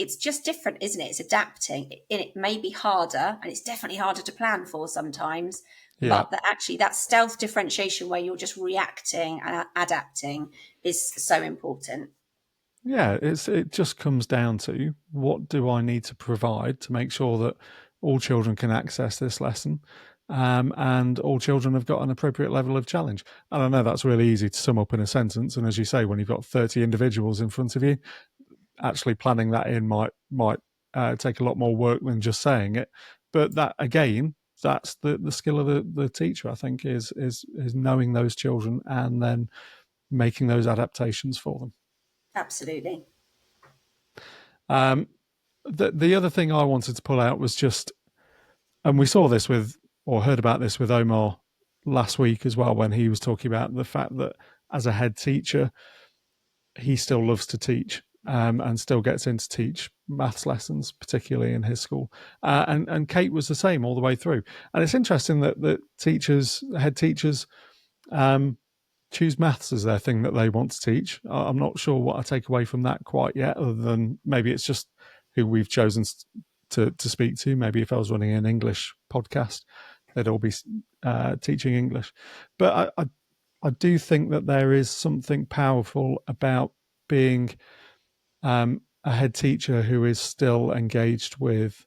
Speaker 2: different, isn't it? It's adapting. It may be harder, and it's definitely harder to plan for sometimes. Yeah. But that stealth differentiation where you're just reacting and adapting is so important.
Speaker 1: Yeah, it just comes down to what do I need to provide to make sure that all children can access this lesson, and all children have got an appropriate level of challenge. And I know that's really easy to sum up in a sentence. And as you say, when you've got 30 individuals in front of you, actually planning that in might take a lot more work than just saying it. But that, again, that's the skill of the teacher, I think, is knowing those children and then making those adaptations for them.
Speaker 2: Absolutely.
Speaker 1: The other thing I wanted to pull out was just, and we saw this heard about this with Omar last week as well, when he was talking about the fact that as a head teacher, he still loves to teach. And still gets in to teach maths lessons, particularly in his school. And Kate was the same all the way through. And it's interesting that head teachers, choose maths as their thing that they want to teach. I'm not sure what I take away from that quite yet, other than maybe it's just who we've chosen to speak to. Maybe if I was running an English podcast, they'd all be teaching English. But I do think that there is something powerful about being a head teacher who is still engaged with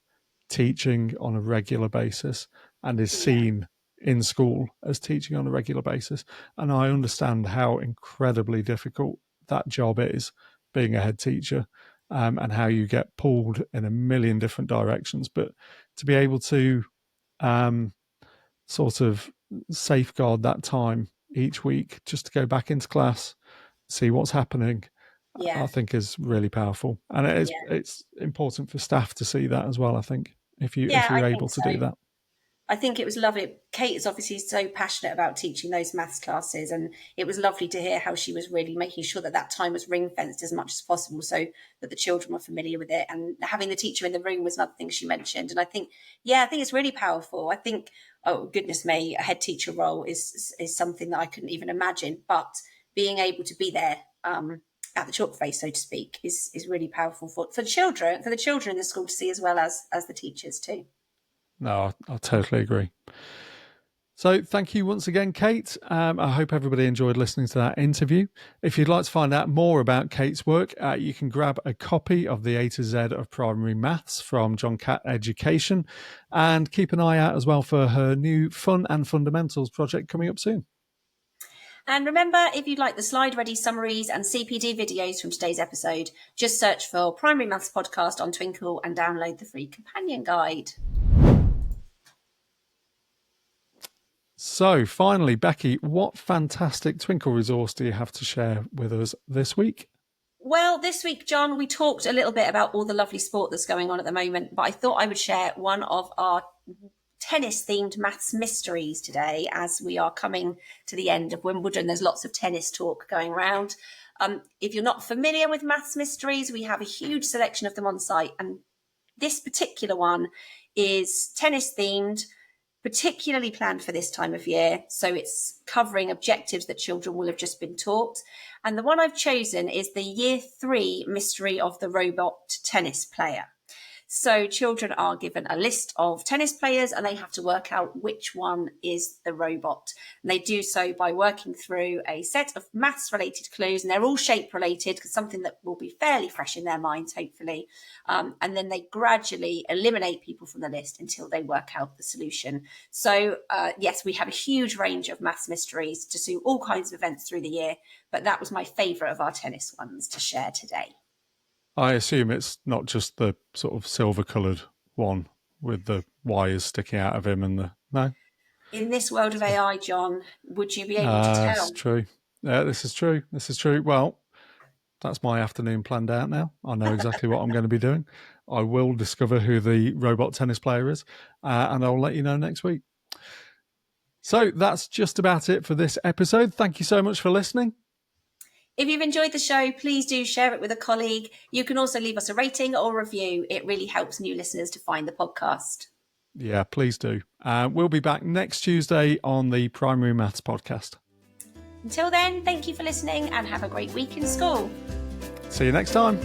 Speaker 1: teaching on a regular basis and is seen in school as teaching on a regular basis. And I understand how incredibly difficult that job is, being a head teacher, and how you get pulled in a million different directions. But to be able to sort of safeguard that time each week just to go back into class, see what's happening, I think is really powerful. And it's important for staff to see that as well, I think, if you're able to do that.
Speaker 2: I think it was lovely. Kate is obviously so passionate about teaching those maths classes, and it was lovely to hear how she was really making sure that time was ring-fenced as much as possible so that the children were familiar with it. And having the teacher in the room was another thing she mentioned. And I think it's really powerful. I think, oh, goodness me, a head teacher role is something that I couldn't even imagine. But being able to be there at the chalk face, so to speak, is really powerful for the children in the school to see, as well as the teachers too.
Speaker 1: No, I totally agree. So thank you once again, Kate. I hope everybody enjoyed listening to that interview. If you'd like to find out more about Kate's work, you can grab a copy of the A to Z of Primary Maths from Jon Cat Education, and keep an eye out as well for her new Fun and Fundamentals project coming up soon.
Speaker 2: And remember, if you'd like the slide-ready summaries and CPD videos from today's episode, just search for Primary Maths Podcast on Twinkl and download the free companion guide.
Speaker 1: So finally, Becky, what fantastic Twinkl resource do you have to share with us this week?
Speaker 2: Well, this week, Jon, we talked a little bit about all the lovely sport that's going on at the moment, but I thought I would share one of our tennis-themed maths mysteries today, as we are coming to the end of Wimbledon. There's lots of tennis talk going around. If you're not familiar with maths mysteries, we have a huge selection of them on site, and this particular one is tennis-themed. particularly planned for this time of year. So it's covering objectives that children will have just been taught. And the one I've chosen is the Year 3 Mystery of the Robot Tennis Player. So children are given a list of tennis players and they have to work out which one is the robot. And they do so by working through a set of maths related clues, and they're all shape related because something that will be fairly fresh in their minds, hopefully. And then they gradually eliminate people from the list until they work out the solution. So yes, we have a huge range of maths mysteries to do all kinds of events through the year, but that was my favourite of our tennis ones to share today.
Speaker 1: I assume it's not just the sort of silver-coloured one with the wires sticking out of him and the... No?
Speaker 2: In this world of AI, John, would you be able to tell?
Speaker 1: That's true. This is true. This is true. Well, that's my afternoon planned out now. I know exactly what I'm going to be doing. I will discover who the robot tennis player is, and I'll let you know next week. So that's just about it for this episode. Thank you so much for listening.
Speaker 2: If you've enjoyed the show, please do share it with a colleague. You can also leave us a rating or review. It really helps new listeners to find the podcast.
Speaker 1: Yeah, please do. We'll be back next Tuesday on the Primary Maths podcast.
Speaker 2: Until then, thank you for listening and have a great week in school.
Speaker 1: See you next time.